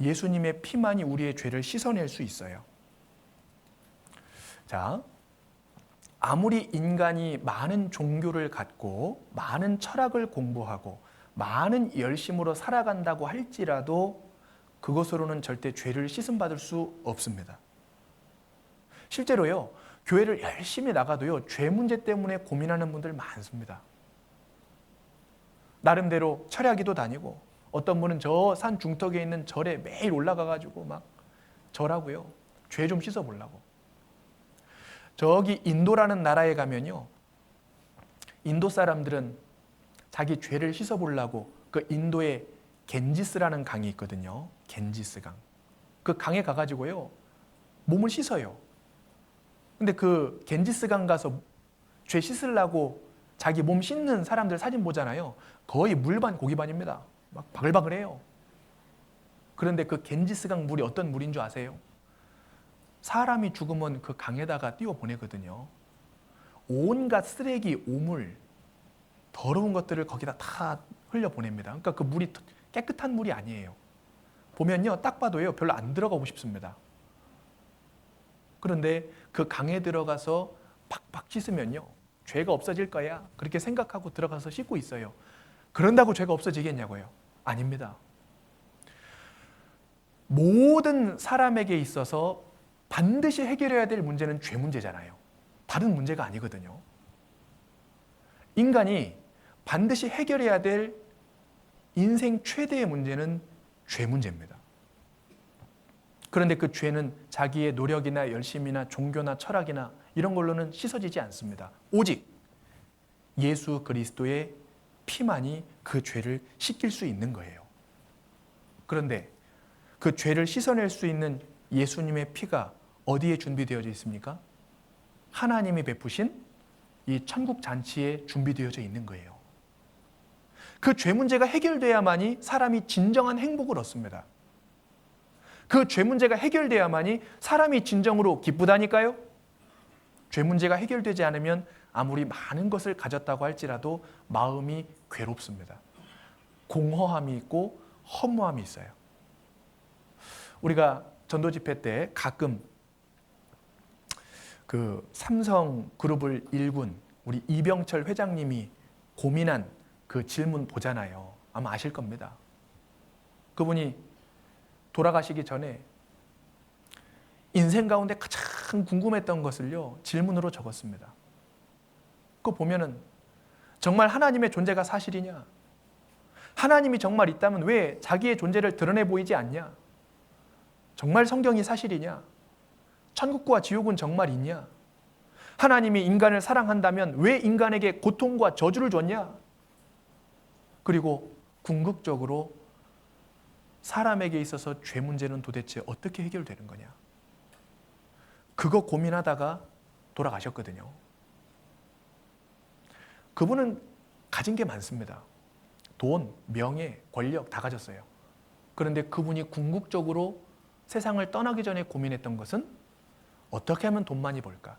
예수님의 피만이 우리의 죄를 씻어낼 수 있어요. 자, 아무리 인간이 많은 종교를 갖고 많은 철학을 공부하고 많은 열심으로 살아간다고 할지라도 그것으로는 절대 죄를 씻음받을 수 없습니다. 실제로요, 교회를 열심히 나가도요, 죄 문제 때문에 고민하는 분들 많습니다. 나름대로 철야기도 다니고 어떤 분은 저 산 중턱에 있는 절에 매일 올라가가지고 막 절하고요, 죄 좀 씻어보려고. 저기 인도라는 나라에 가면요, 인도 사람들은 자기 죄를 씻어보려고 그 인도의 겐지스라는 강이 있거든요. 겐지스 강. 그 강에 가가지고요, 몸을 씻어요. 근데 그 겐지스 강 가서 죄 씻으려고 자기 몸 씻는 사람들 사진 보잖아요. 거의 물반 고기반입니다. 막 바글바글해요. 그런데 그 겐지스 강 물이 어떤 물인 줄 아세요? 사람이 죽으면 그 강에다가 띄워 보내거든요. 온갖 쓰레기, 오물, 더러운 것들을 거기다 다 흘려 보냅니다. 그러니까 그 물이 깨끗한 물이 아니에요. 보면요, 딱 봐도요, 별로 안 들어가고 싶습니다. 그런데 그 강에 들어가서 팍팍 씻으면요, 죄가 없어질 거야, 그렇게 생각하고 들어가서 씻고 있어요. 그런다고 죄가 없어지겠냐고요? 아닙니다. 모든 사람에게 있어서 반드시 해결해야 될 문제는 죄 문제잖아요. 다른 문제가 아니거든요. 인간이 반드시 해결해야 될 인생 최대의 문제는 죄 문제입니다. 그런데 그 죄는 자기의 노력이나 열심이나 종교나 철학이나 이런 걸로는 씻어지지 않습니다. 오직 예수 그리스도의 피만이 그 죄를 씻길 수 있는 거예요. 그런데 그 죄를 씻어낼 수 있는 예수님의 피가 어디에 준비되어져 있습니까? 하나님이 베푸신 이 천국 잔치에 준비되어져 있는 거예요. 그 죄 문제가 해결돼야만이 사람이 진정한 행복을 얻습니다. 그 죄 문제가 해결돼야만이 사람이 진정으로 기쁘다니까요. 죄 문제가 해결되지 않으면 아무리 많은 것을 가졌다고 할지라도 마음이 괴롭습니다. 공허함이 있고 허무함이 있어요. 우리가 전도 집회 때 가끔 그 삼성그룹을 일군 우리 이병철 회장님이 고민한 그 질문 보잖아요. 아마 아실 겁니다. 그분이 돌아가시기 전에 인생 가운데 가장 궁금했던 것을요, 질문으로 적었습니다. 그거 보면은 정말 하나님의 존재가 사실이냐? 하나님이 정말 있다면 왜 자기의 존재를 드러내 보이지 않냐? 정말 성경이 사실이냐? 천국과 지옥은 정말 있냐? 하나님이 인간을 사랑한다면 왜 인간에게 고통과 저주를 줬냐? 그리고 궁극적으로 사람에게 있어서 죄 문제는 도대체 어떻게 해결되는 거냐? 그거 고민하다가 돌아가셨거든요. 그분은 가진 게 많습니다. 돈, 명예, 권력 다 가졌어요. 그런데 그분이 궁극적으로 세상을 떠나기 전에 고민했던 것은 어떻게 하면 돈 많이 벌까?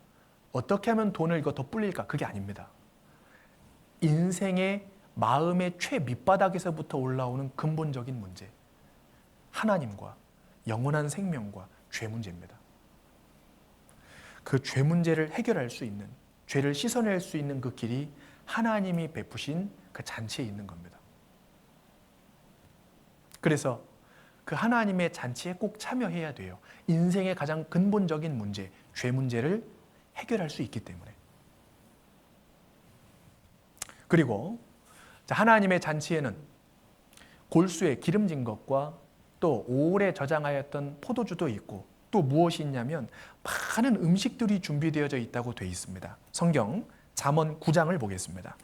어떻게 하면 돈을 이거 더 불릴까? 그게 아닙니다. 인생의 마음의 최밑바닥에서부터 올라오는 근본적인 문제. 하나님과 영원한 생명과 죄 문제입니다. 그 죄 문제를 해결할 수 있는, 죄를 씻어낼 수 있는 그 길이 하나님이 베푸신 그 잔치에 있는 겁니다. 그래서 그 하나님의 잔치에 꼭 참여해야 돼요. 인생의 가장 근본적인 문제, 죄 문제를 해결할 수 있기 때문에. 그리고 하나님의 잔치에는 골수에 기름진 것과 또 오래 저장하였던 포도주도 있고 또 무엇이 있냐면 많은 음식들이 준비되어져 있다고 되어 있습니다. 성경 잠언 9장을 보겠습니다.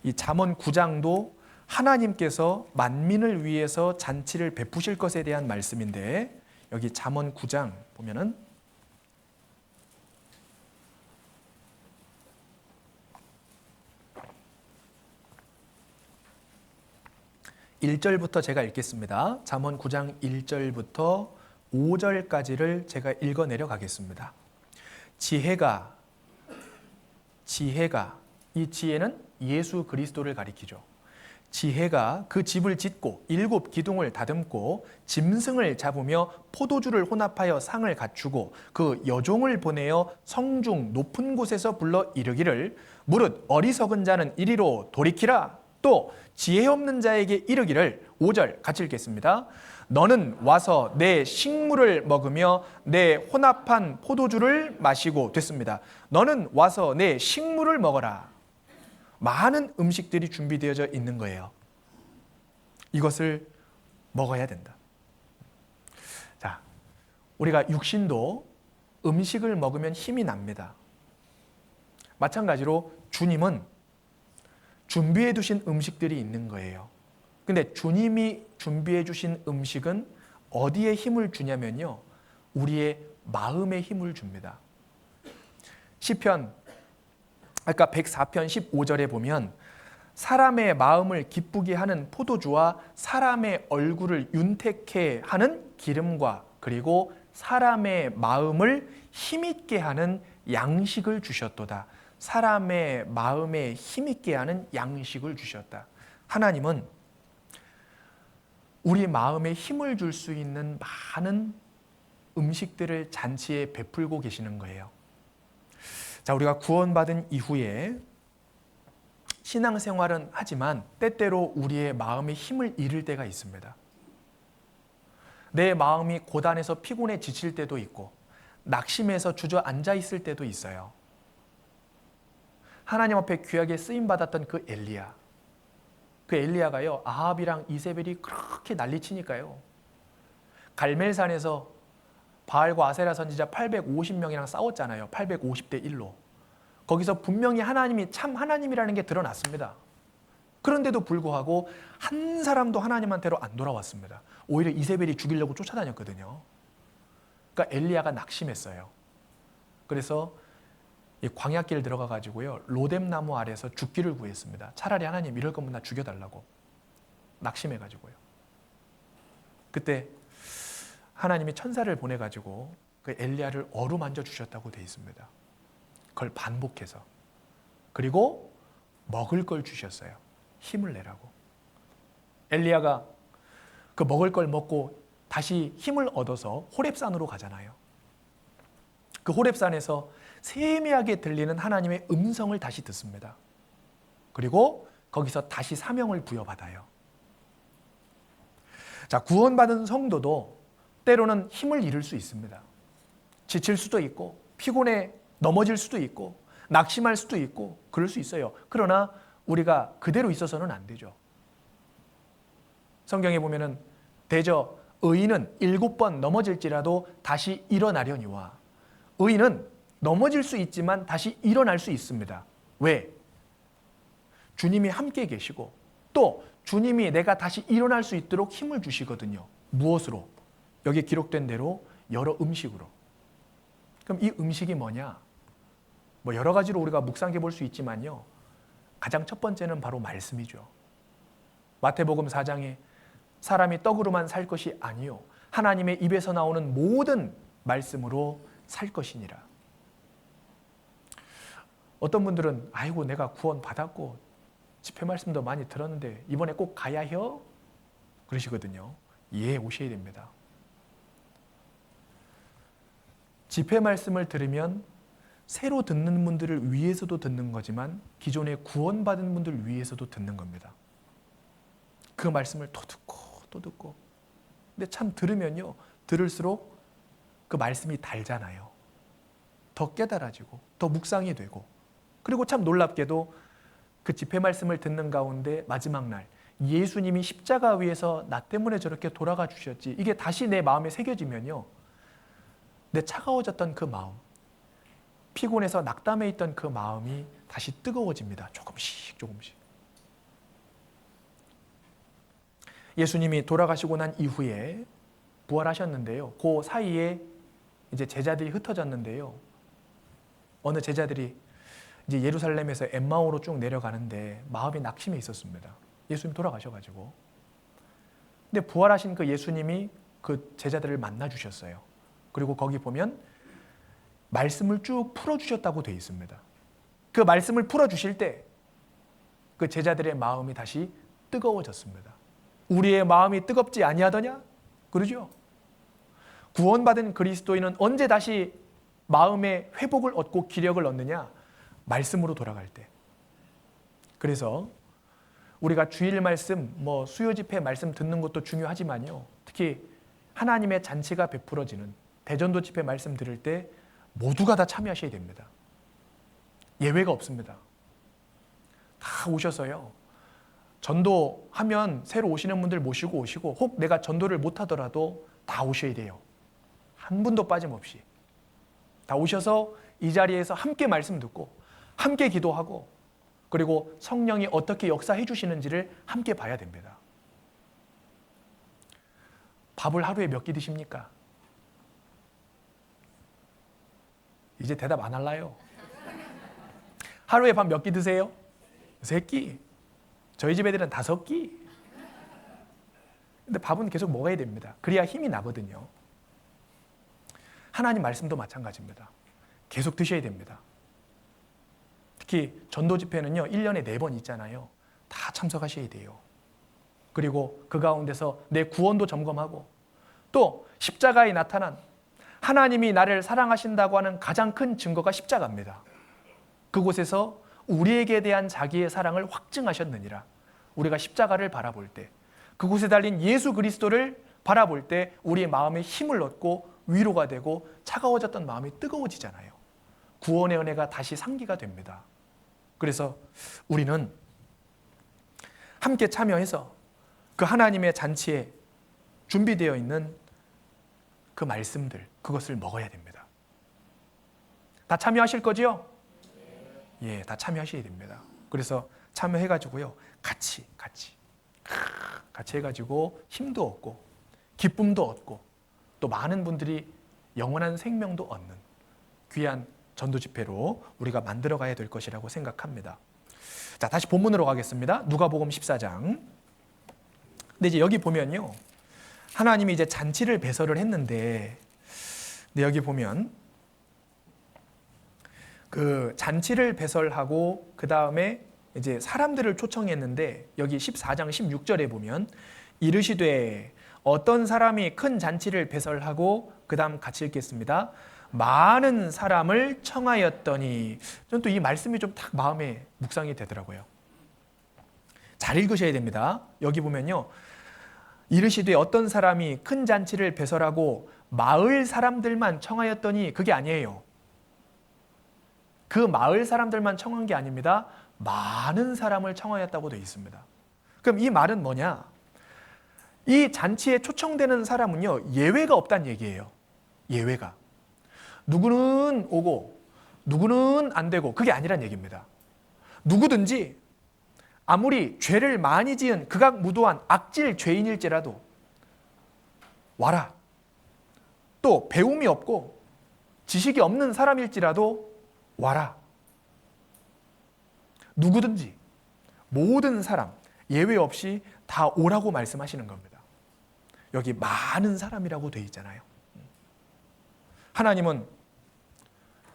이 잠언 9장도 하나님께서 만민을 위해서 잔치를 베푸실 것에 대한 말씀인데, 여기 잠언 9장 보면은 1절부터 제가 읽겠습니다. 잠언 9장 1절부터 5절까지를 제가 읽어 내려가겠습니다. 지혜가, 이 지혜는 예수 그리스도를 가리키죠. 지혜가 그 집을 짓고 7 기둥을 다듬고 짐승을 잡으며 포도주를 혼합하여 상을 갖추고 그 여종을 보내어 성중 높은 곳에서 불러 이르기를 무릇 어리석은 자는 이리로 돌이키라. 또 지혜 없는 자에게 이르기를 5절 같이 읽겠습니다. 너는 와서 내 식물을 먹으며 내 혼합한 포도주를 마시고 됐습니다. 너는 와서 내 식물을 먹어라. 많은 음식들이 준비되어져 있는 거예요. 이것을 먹어야 된다. 자, 우리가 육신도 음식을 먹으면 힘이 납니다. 마찬가지로 주님은 준비해 두신 음식들이 있는 거예요. 근데 주님이 준비해 주신 음식은 어디에 힘을 주냐면요, 우리의 마음에 힘을 줍니다. 시편 아까 104편 15절에 보면 사람의 마음을 기쁘게 하는 포도주와 사람의 얼굴을 윤택해 하는 기름과 그리고 사람의 마음을 힘있게 하는 양식을 주셨도다. 사람의 마음에 힘있게 하는 양식을 주셨다. 하나님은 우리 마음에 힘을 줄 수 있는 많은 음식들을 잔치에 베풀고 계시는 거예요. 자, 우리가 구원받은 이후에 신앙생활은 하지만 때때로 우리의 마음이 힘을 잃을 때가 있습니다. 내 마음이 고단해서 피곤해 지칠 때도 있고 낙심해서 주저앉아 있을 때도 있어요. 하나님 앞에 귀하게 쓰임받았던 그 엘리야, 그 엘리야가요, 아합이랑 이세벨이 그렇게 난리치니까요, 갈멜산에서 바알과 아세라 선지자 850명이랑 싸웠잖아요. 850대 1로. 거기서 분명히 하나님이 참 하나님이라는 게 드러났습니다. 그런데도 불구하고 한 사람도 하나님한테로 안 돌아왔습니다. 오히려 이세벨이 죽이려고 쫓아다녔거든요. 그러니까 엘리야가 낙심했어요. 그래서 이 광야길 들어가 가지고요, 로뎀 나무 아래서 죽기를 구했습니다. 차라리 하나님 이럴 거면 나 죽여달라고. 낙심해 가지고요. 그때 하나님이 천사를 보내 가지고 그 엘리야를 어루만져 주셨다고 돼 있습니다. 그걸 반복해서. 그리고 먹을 걸 주셨어요. 힘을 내라고. 엘리야가 그 먹을 걸 먹고 다시 힘을 얻어서 호렙산으로 가잖아요. 그 호렙산에서 세미하게 들리는 하나님의 음성을 다시 듣습니다. 그리고 거기서 다시 사명을 부여받아요. 자, 구원받은 성도도 때로는 힘을 잃을 수 있습니다. 지칠 수도 있고 피곤해 넘어질 수도 있고 낙심할 수도 있고 그럴 수 있어요. 그러나 우리가 그대로 있어서는 안 되죠. 성경에 보면은 대저 의인은 7번 넘어질지라도 다시 일어나려니와, 의인은 넘어질 수 있지만 다시 일어날 수 있습니다. 왜? 주님이 함께 계시고 또 주님이 내가 다시 일어날 수 있도록 힘을 주시거든요. 무엇으로? 여기 기록된 대로 여러 음식으로. 그럼 이 음식이 뭐냐? 뭐 여러 가지로 우리가 묵상해 볼 수 있지만요, 가장 첫 번째는 바로 말씀이죠. 마태복음 4장에 사람이 떡으로만 살 것이 아니요 하나님의 입에서 나오는 모든 말씀으로 살 것이니라. 어떤 분들은 아이고 내가 구원 받았고 집회 말씀도 많이 들었는데 이번에 꼭 가야 해요? 그러시거든요. 예, 오셔야 됩니다. 집회 말씀을 들으면 새로 듣는 분들을 위해서도 듣는 거지만 기존에 구원받은 분들 위해서도 듣는 겁니다. 그 말씀을 또 듣고 또 듣고. 근데 참 들으면요, 들을수록 그 말씀이 달잖아요. 더 깨달아지고 더 묵상이 되고, 그리고 참 놀랍게도 그 집회 말씀을 듣는 가운데 마지막 날 예수님이 십자가 위에서 나 때문에 저렇게 돌아가 주셨지, 이게 다시 내 마음에 새겨지면요, 내 차가워졌던 그 마음, 피곤해서 낙담해 있던 그 마음이 다시 뜨거워집니다. 조금씩 조금씩. 예수님이 돌아가시고 난 이후에 부활하셨는데요, 그 사이에 이제 제자들이 흩어졌는데요, 어느 제자들이 이제 예루살렘에서 엠마오로 쭉 내려가는데 마음이 낙심해 있었습니다. 예수님 돌아가셔가지고. 근데 부활하신 그 예수님이 그 제자들을 만나 주셨어요. 그리고 거기 보면 말씀을 쭉 풀어주셨다고 되어 있습니다. 그 말씀을 풀어주실 때 그 제자들의 마음이 다시 뜨거워졌습니다. 우리의 마음이 뜨겁지 아니하더냐? 그러죠? 구원받은 그리스도인은 언제 다시 마음의 회복을 얻고 기력을 얻느냐? 말씀으로 돌아갈 때. 그래서 우리가 주일 말씀, 뭐 수요 집회 말씀 듣는 것도 중요하지만요, 특히 하나님의 잔치가 베풀어지는 대전도 집회 말씀 들을 때 모두가 다 참여하셔야 됩니다. 예외가 없습니다. 다 오셔서요, 전도하면 새로 오시는 분들 모시고 오시고, 혹 내가 전도를 못하더라도 다 오셔야 돼요. 한 분도 빠짐없이 다 오셔서 이 자리에서 함께 말씀 듣고 함께 기도하고, 그리고 성령이 어떻게 역사해 주시는지를 함께 봐야 됩니다. 밥을 하루에 몇 끼 드십니까? 이제 대답 안 할라요. 하루에 밥 몇 끼 드세요? 3끼. 저희 집 애들은 5끼. 근데 밥은 계속 먹어야 됩니다. 그래야 힘이 나거든요. 하나님 말씀도 마찬가지입니다. 계속 드셔야 됩니다. 특히 전도 집회는요, 1년에 4번 있잖아요. 다 참석하셔야 돼요. 그리고 그 가운데서 내 구원도 점검하고, 또 십자가에 나타난 하나님이 나를 사랑하신다고 하는 가장 큰 증거가 십자가입니다. 그곳에서 우리에게 대한 자기의 사랑을 확증하셨느니라. 우리가 십자가를 바라볼 때, 그곳에 달린 예수 그리스도를 바라볼 때 우리의 마음에 힘을 얻고 위로가 되고 차가워졌던 마음이 뜨거워지잖아요. 구원의 은혜가 다시 상기가 됩니다. 그래서 우리는 함께 참여해서 그 하나님의 잔치에 준비되어 있는 그 말씀들, 그것을 먹어야 됩니다. 다 참여하실 거죠? 예, 다 참여하셔야 됩니다. 그래서 참여해가지고요, 같이 해가지고 힘도 얻고 기쁨도 얻고 또 많은 분들이 영원한 생명도 얻는 귀한 전도 집회로 우리가 만들어 가야 될 것이라고 생각합니다. 자, 다시 본문으로 가겠습니다. 누가복음 14장. 근데 이제 여기 보면요, 하나님이 이제 잔치를 배설을 했는데, 근데 여기 보면 그 잔치를 배설하고 그 다음에 이제 사람들을 초청했는데, 여기 14장 16절에 보면 이르시되 어떤 사람이 큰 잔치를 배설하고, 그 다음 같이 읽겠습니다. 많은 사람을 청하였더니. 저는 또 이 말씀이 좀 딱 마음에 묵상이 되더라고요. 잘 읽으셔야 됩니다. 여기 보면요, 이르시되 어떤 사람이 큰 잔치를 배설하고 마을 사람들만 청하였더니, 그게 아니에요. 그 마을 사람들만 청한 게 아닙니다. 많은 사람을 청하였다고 되어 있습니다. 그럼 이 말은 뭐냐? 이 잔치에 초청되는 사람은요, 예외가 없다는 얘기예요. 예외가. 누구는 오고 누구는 안 되고, 그게 아니란 얘기입니다. 누구든지 아무리 죄를 많이 지은 극악무도한 악질 죄인일지라도 와라. 또 배움이 없고 지식이 없는 사람일지라도 와라. 누구든지 모든 사람 예외 없이 다 오라고 말씀하시는 겁니다. 여기 많은 사람이라고 되어 있잖아요. 하나님은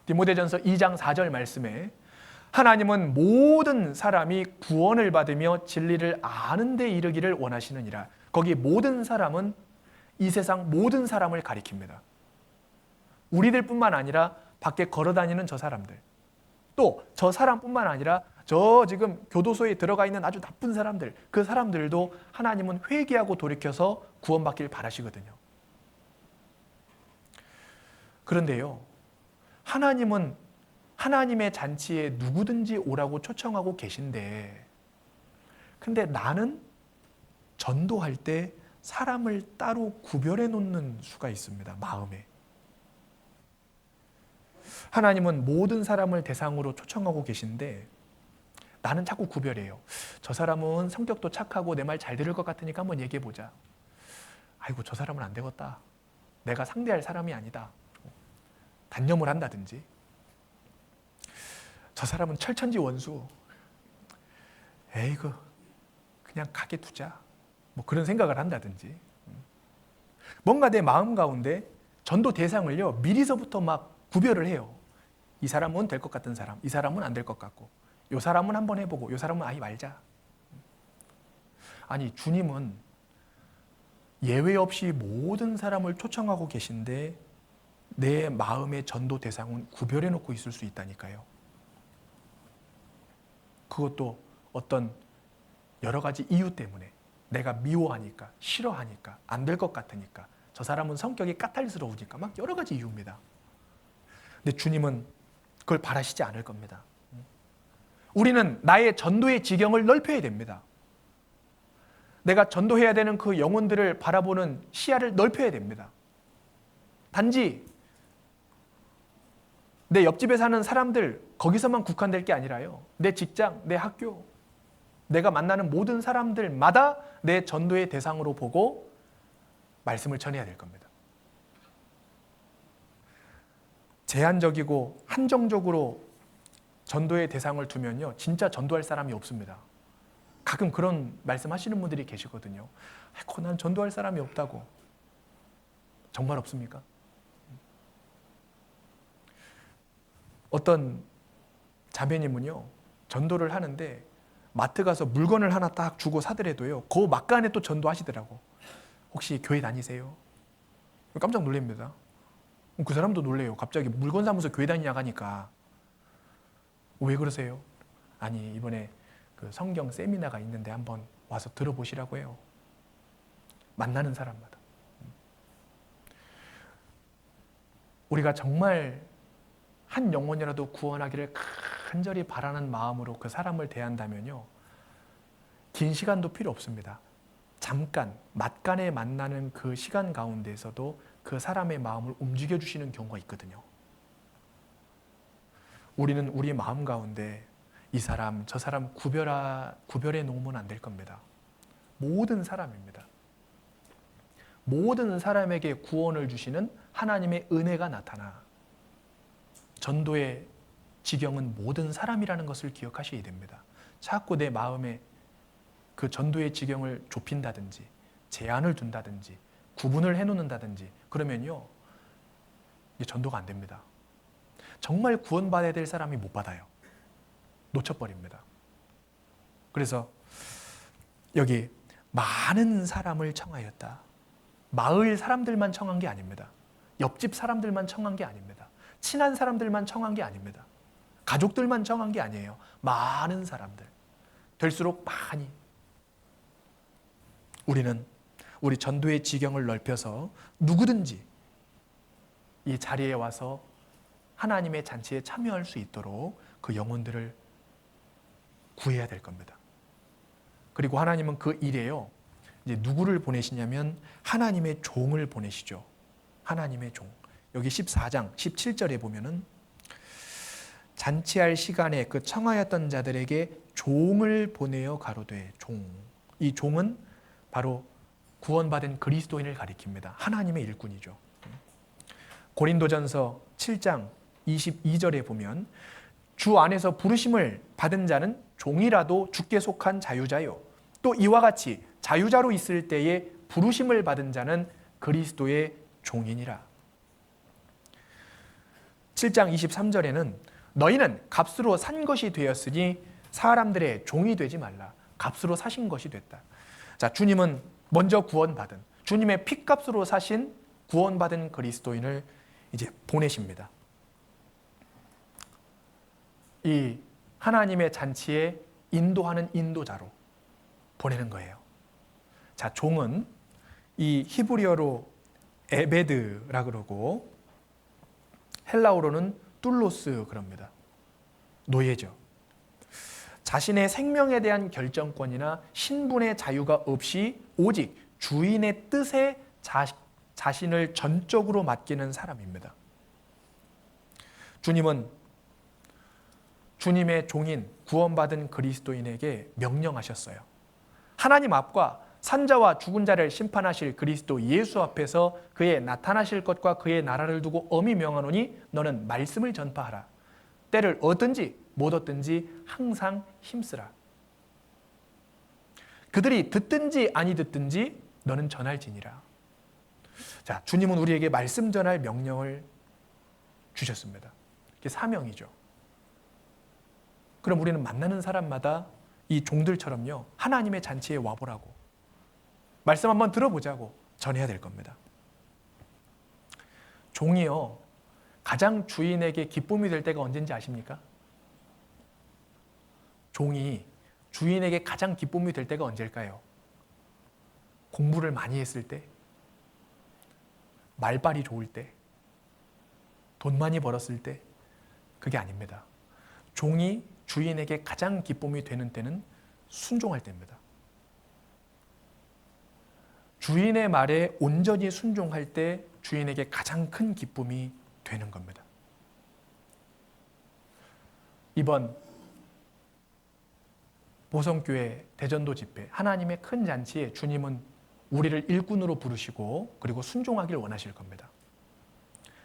디모데전서 2장 4절 말씀에 하나님은 모든 사람이 구원을 받으며 진리를 아는 데 이르기를 원하시느니라. 거기 모든 사람은 이 세상 모든 사람을 가리킵니다. 우리들뿐만 아니라 밖에 걸어다니는 저 사람들, 또 저 사람뿐만 아니라 저 지금 교도소에 들어가 있는 아주 나쁜 사람들, 그 사람들도 하나님은 회개하고 돌이켜서 구원받길 바라시거든요. 그런데요, 하나님은 하나님의 잔치에 누구든지 오라고 초청하고 계신데, 근데 나는 전도할 때 사람을 따로 구별해 놓는 수가 있습니다. 마음에. 하나님은 모든 사람을 대상으로 초청하고 계신데 나는 자꾸 구별해요. 저 사람은 성격도 착하고 내 말 잘 들을 것 같으니까 한번 얘기해 보자. 아이고, 저 사람은 안 되겠다. 내가 상대할 사람이 아니다. 단념을 한다든지, 저 사람은 철천지 원수. 에이구, 그냥 가게 두자. 뭐 그런 생각을 한다든지, 뭔가 내 마음 가운데 전도 대상을요 미리서부터 막 구별을 해요. 이 사람은 될 것 같은 사람, 이 사람은 안 될 것 같고, 이 사람은 한번 해보고 이 사람은 아예 말자. 아니, 주님은 예외 없이 모든 사람을 초청하고 계신데 내 마음의 전도 대상은 구별해 놓고 있을 수 있다니까요. 그것도 어떤 여러 가지 이유 때문에, 내가 미워하니까, 싫어하니까, 안 될 것 같으니까, 저 사람은 성격이 까탈스러우니까, 막 여러 가지 이유입니다. 근데 주님은 그걸 바라시지 않을 겁니다. 우리는 나의 전도의 지경을 넓혀야 됩니다. 내가 전도해야 되는 그 영혼들을 바라보는 시야를 넓혀야 됩니다. 단지 내 옆집에 사는 사람들 거기서만 국한될 게 아니라요, 내 직장, 내 학교, 내가 만나는 모든 사람들마다 내 전도의 대상으로 보고 말씀을 전해야 될 겁니다. 제한적이고 한정적으로 전도의 대상을 두면요, 진짜 전도할 사람이 없습니다. 가끔 그런 말씀하시는 분들이 계시거든요. 난 전도할 사람이 없다고. 정말 없습니까? 어떤 자매님은요, 전도를 하는데 마트 가서 물건을 하나 딱 주고 사더라도요, 그 막간에 또 전도하시더라고. 혹시 교회 다니세요? 깜짝 놀랍니다. 그 사람도 놀래요. 갑자기 물건 사면서 교회 다니냐고 하니까. 왜 그러세요? 아니, 이번에 그 성경 세미나가 있는데 한번 와서 들어보시라고 해요. 만나는 사람마다. 우리가 정말 한 영혼이라도 구원하기를 간절히 바라는 마음으로 그 사람을 대한다면요, 긴 시간도 필요 없습니다. 잠깐, 막간에 만나는 그 시간 가운데에서도 그 사람의 마음을 움직여 주시는 경우가 있거든요. 우리는 우리 마음 가운데 이 사람, 저 사람 구별해 놓으면 안 될 겁니다. 모든 사람입니다. 모든 사람에게 구원을 주시는 하나님의 은혜가 나타나 전도의 지경은 모든 사람이라는 것을 기억하셔야 됩니다. 자꾸 내 마음에 그 전도의 지경을 좁힌다든지 제한을 둔다든지 구분을 해놓는다든지 그러면요, 이게 전도가 안 됩니다. 정말 구원받아야 될 사람이 못 받아요. 놓쳐버립니다. 그래서 여기 많은 사람을 청하였다. 마을 사람들만 청한 게 아닙니다. 옆집 사람들만 청한 게 아닙니다. 친한 사람들만 청한 게 아닙니다. 가족들만 청한 게 아니에요. 많은 사람들. 될수록 많이. 우리는 우리 전도의 지경을 넓혀서 누구든지 이 자리에 와서 하나님의 잔치에 참여할 수 있도록 그 영혼들을 구해야 될 겁니다. 그리고 하나님은 그 일에요, 이제 누구를 보내시냐면 하나님의 종을 보내시죠. 하나님의 종. 여기 14장 17절에 보면은 잔치할 시간에 그 청하였던 자들에게 종을 보내어 가로되. 종. 이 종은 바로 구원받은 그리스도인을 가리킵니다. 하나님의 일꾼이죠. 고린도전서 7장 22절에 보면 주 안에서 부르심을 받은 자는 종이라도 주께 속한 자유자요. 또 이와 같이 자유자로 있을 때에 부르심을 받은 자는 그리스도의 종이니라. 7장 23절에는 너희는 값으로 산 것이 되었으니 사람들의 종이 되지 말라. 값으로 사신 것이 됐다. 자, 주님은 먼저 구원받은, 주님의 핏값으로 사신 구원받은 그리스도인을 이제 보내십니다. 이 하나님의 잔치에 인도하는 인도자로 보내는 거예요. 자, 종은 이 히브리어로 에베드라 그러고 헬라어로는 툴로스 그럽니다. 노예죠. 자신의 생명에 대한 결정권이나 신분의 자유가 없이 오직 주인의 뜻에 자신을 전적으로 맡기는 사람입니다. 주님은 주님의 종인 구원받은 그리스도인에게 명령하셨어요. 하나님 앞과 산자와 죽은 자를 심판하실 그리스도 예수 앞에서 그의 나타나실 것과 그의 나라를 두고 엄히 명하노니 너는 말씀을 전파하라. 때를 얻든지 못 얻든지 항상 힘쓰라. 그들이 듣든지 아니 듣든지 너는 전할지니라. 자, 주님은 우리에게 말씀 전할 명령을 주셨습니다. 이게 사명이죠. 그럼 우리는 만나는 사람마다 이 종들처럼요, 하나님의 잔치에 와보라고, 말씀 한번 들어보자고 전해야 될 겁니다. 종이요, 가장 주인에게 기쁨이 될 때가 언제인지 아십니까? 종이 주인에게 가장 기쁨이 될 때가 언제일까요? 공부를 많이 했을 때, 말빨이 좋을 때, 돈 많이 벌었을 때, 그게 아닙니다. 종이 주인에게 가장 기쁨이 되는 때는 순종할 때입니다. 주인의 말에 온전히 순종할 때 주인에게 가장 큰 기쁨이 되는 겁니다. 이번 보성교회 대전도 집회, 하나님의 큰 잔치에 주님은 우리를 일꾼으로 부르시고 그리고 순종하길 원하실 겁니다.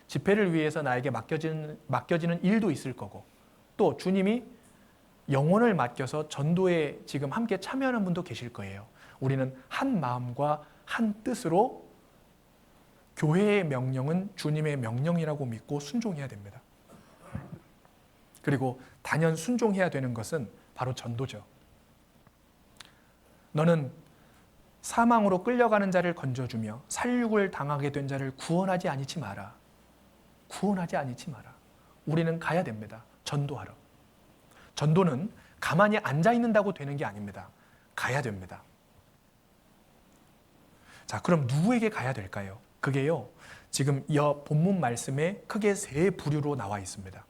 집회를 위해서 나에게 맡겨지는 일도 있을 거고 또 주님이 영혼을 맡겨서 전도에 지금 함께 참여하는 분도 계실 거예요. 우리는 한 마음과 한 뜻으로 교회의 명령은 주님의 명령이라고 믿고 순종해야 됩니다. 그리고 단연 순종해야 되는 것은 바로 전도죠. 너는 사망으로 끌려가는 자를 건져주며 살육을 당하게 된 자를 구원하지 아니치 마라. 구원하지 아니치 마라. 우리는 가야 됩니다. 전도하러. 전도는 가만히 앉아 있는다고 되는 게 아닙니다. 가야 됩니다. 자, 그럼 누구에게 가야 될까요? 그게요, 지금 이 본문 말씀에 크게 세 부류로 나와 있습니다.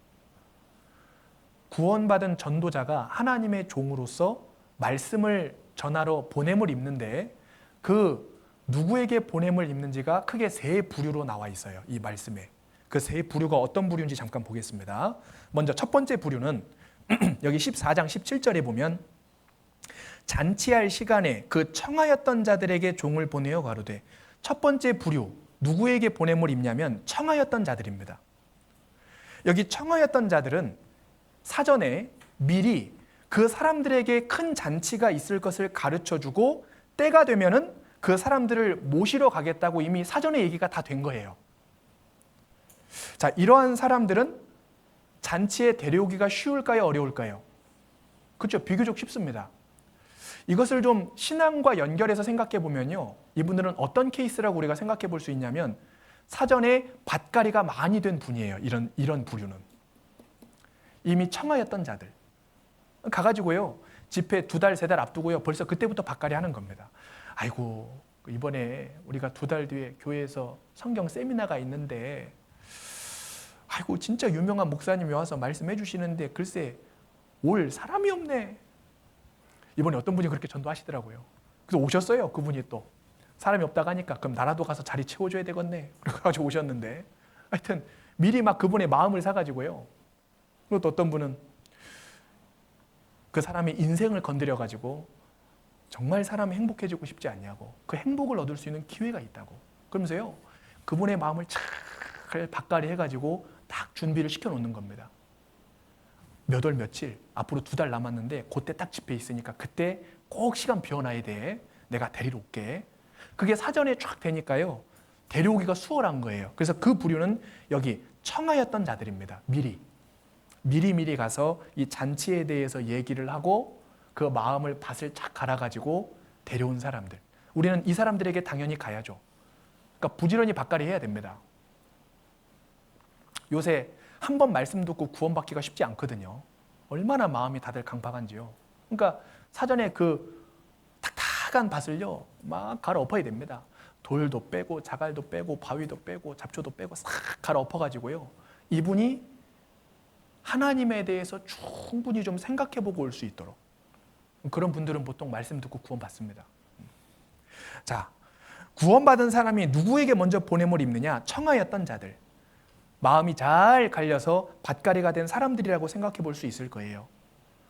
구원받은 전도자가 하나님의 종으로서 말씀을 전하러 보냄을 입는데 그 누구에게 보냄을 입는지가 크게 세 부류로 나와 있어요. 이 말씀에. 그 세 부류가 어떤 부류인지 잠깐 보겠습니다. 먼저 첫 번째 부류는 여기 14장 17절에 보면 잔치할 시간에 그 청하였던 자들에게 종을 보내어 가로되, 첫 번째 부류 누구에게 보냄을 입냐면 청하였던 자들입니다. 여기 청하였던 자들은 사전에 미리 그 사람들에게 큰 잔치가 있을 것을 가르쳐주고 때가 되면은 그 사람들을 모시러 가겠다고 이미 사전에 얘기가 다 된 거예요. 자, 이러한 사람들은 잔치에 데려오기가 쉬울까요? 어려울까요? 그렇죠. 비교적 쉽습니다. 이것을 좀 신앙과 연결해서 생각해 보면요, 이분들은 어떤 케이스라고 우리가 생각해 볼 수 있냐면 사전에 밭갈이가 많이 된 분이에요. 이런 부류는 이미 청하였던 자들 가가지고요, 집회 2달, 3달 앞두고요, 벌써 그때부터 밭갈이 하는 겁니다. 아이고, 이번에 우리가 2달 뒤에 교회에서 성경 세미나가 있는데 아이고 진짜 유명한 목사님이 와서 말씀해 주시는데 글쎄 올 사람이 없네. 이번에 어떤 분이 그렇게 전도하시더라고요. 그래서 오셨어요. 그분이 또 사람이 없다고 하니까 그럼 나라도 가서 자리 채워줘야 되겠네. 그래가지고 오셨는데 하여튼 미리 막 그분의 마음을 사가지고요. 그리고 또 어떤 분은 그 사람의 인생을 건드려가지고 정말 사람이 행복해지고 싶지 않냐고, 그 행복을 얻을 수 있는 기회가 있다고 그러면서요, 그분의 마음을 잘 밭갈이 해가지고 딱 준비를 시켜놓는 겁니다. 몇 월 며칠 앞으로 2달 남았는데 그때 딱 집회 있으니까 그때 꼭 시간 비워놔야 돼. 내가 데리러 올게. 그게 사전에 쫙 되니까요, 데려오기가 수월한 거예요. 그래서 그 부류는 여기 청하였던 자들입니다. 미리 가서 이 잔치에 대해서 얘기를 하고 그 마음을 밭을 착 갈아가지고 데려온 사람들. 우리는 이 사람들에게 당연히 가야죠. 그러니까 부지런히 밭갈이 해야 됩니다. 요새 한 번 말씀 듣고 구원받기가 쉽지 않거든요. 얼마나 마음이 다들 강팍한지요. 그러니까 사전에 그 탁탁한 밭을요 막 갈아엎어야 됩니다. 돌도 빼고 자갈도 빼고 바위도 빼고 잡초도 빼고 싹 갈아엎어가지고요, 이분이 하나님에 대해서 충분히 좀 생각해보고 올 수 있도록, 그런 분들은 보통 말씀 듣고 구원받습니다. 자, 구원받은 사람이 누구에게 먼저 보냄을 입느냐? 청하였던 자들, 마음이 잘 갈려서 밭갈이가 된 사람들이라고 생각해 볼 수 있을 거예요.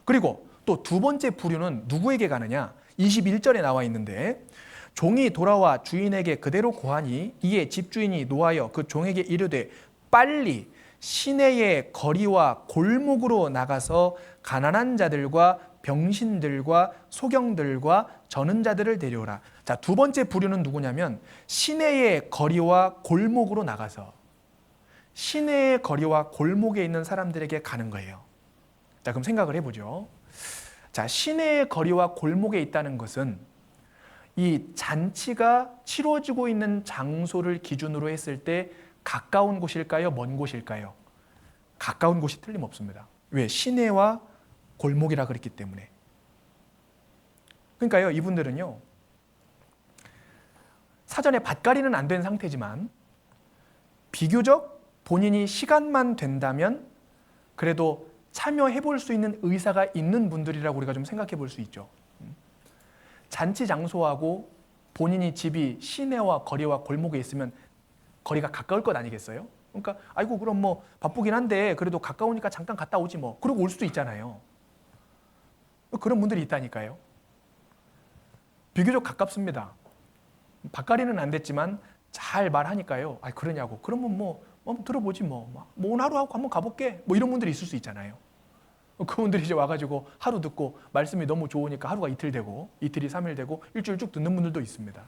그리고 또 두 번째 부류는 누구에게 가느냐? 21절에 나와 있는데, 종이 돌아와 주인에게 그대로 고하니 이에 집주인이 노하여 그 종에게 이르되 빨리 시내의 거리와 골목으로 나가서 가난한 자들과 병신들과 소경들과 저는 자들을 데려오라. 자, 두 번째 부류는 누구냐면 시내의 거리와 골목으로 나가서 시내의 거리와 골목에 있는 사람들에게 가는 거예요. 자, 그럼 생각을 해보죠. 자, 시내의 거리와 골목에 있다는 것은 이 잔치가 치러지고 있는 장소를 기준으로 했을 때 가까운 곳일까요? 먼 곳일까요? 가까운 곳이 틀림없습니다. 왜? 시내와 골목이라 그랬기 때문에. 그러니까요, 이분들은요, 사전에 밭갈이는 안 된 상태지만 비교적 본인이 시간만 된다면 그래도 참여해 볼 수 있는 의사가 있는 분들이라고 우리가 좀 생각해 볼 수 있죠. 잔치 장소하고 본인이 집이 시내와 거리와 골목에 있으면 거리가 가까울 것 아니겠어요? 그러니까 아이고 그럼 뭐 바쁘긴 한데 그래도 가까우니까 잠깐 갔다 오지 뭐, 그러고 올 수도 있잖아요. 그런 분들이 있다니까요. 비교적 가깝습니다. 밭갈이는 안 됐지만 잘 말하니까요. 아, 그러냐고. 그러면 뭐 들어보지 뭐 오늘 하루 하고 한번 가볼게. 뭐 이런 분들이 있을 수 있잖아요. 그분들이 이제 와가지고 하루 듣고 말씀이 너무 좋으니까 하루가 이틀 되고 이틀이 3일 되고 일주일 쭉 듣는 분들도 있습니다.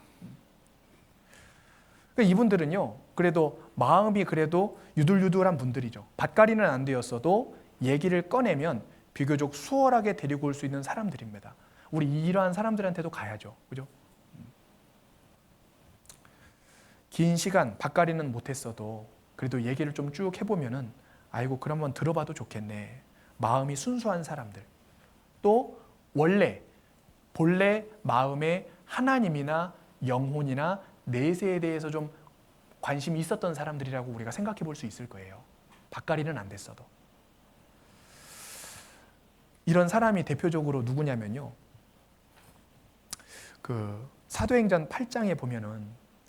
그러니까 이분들은요, 그래도 마음이 그래도 유들유들한 분들이죠. 밭갈이는 안 되었어도 얘기를 꺼내면 비교적 수월하게 데리고 올 수 있는 사람들입니다. 우리 이러한 사람들한테도 가야죠. 그죠? 긴 시간 밭갈이는 못했어도 그래도 얘기를 좀 쭉 해보면은 아이고 그러면 들어봐도 좋겠네. 마음이 순수한 사람들, 또 본래 마음에 하나님이나 영혼이나 내세에 대해서 좀 관심이 있었던 사람들이라고 우리가 생각해 볼 수 있을 거예요. 밭갈이는 안 됐어도. 이런 사람이 대표적으로 누구냐면요, 그 사도행전 8장에 보면은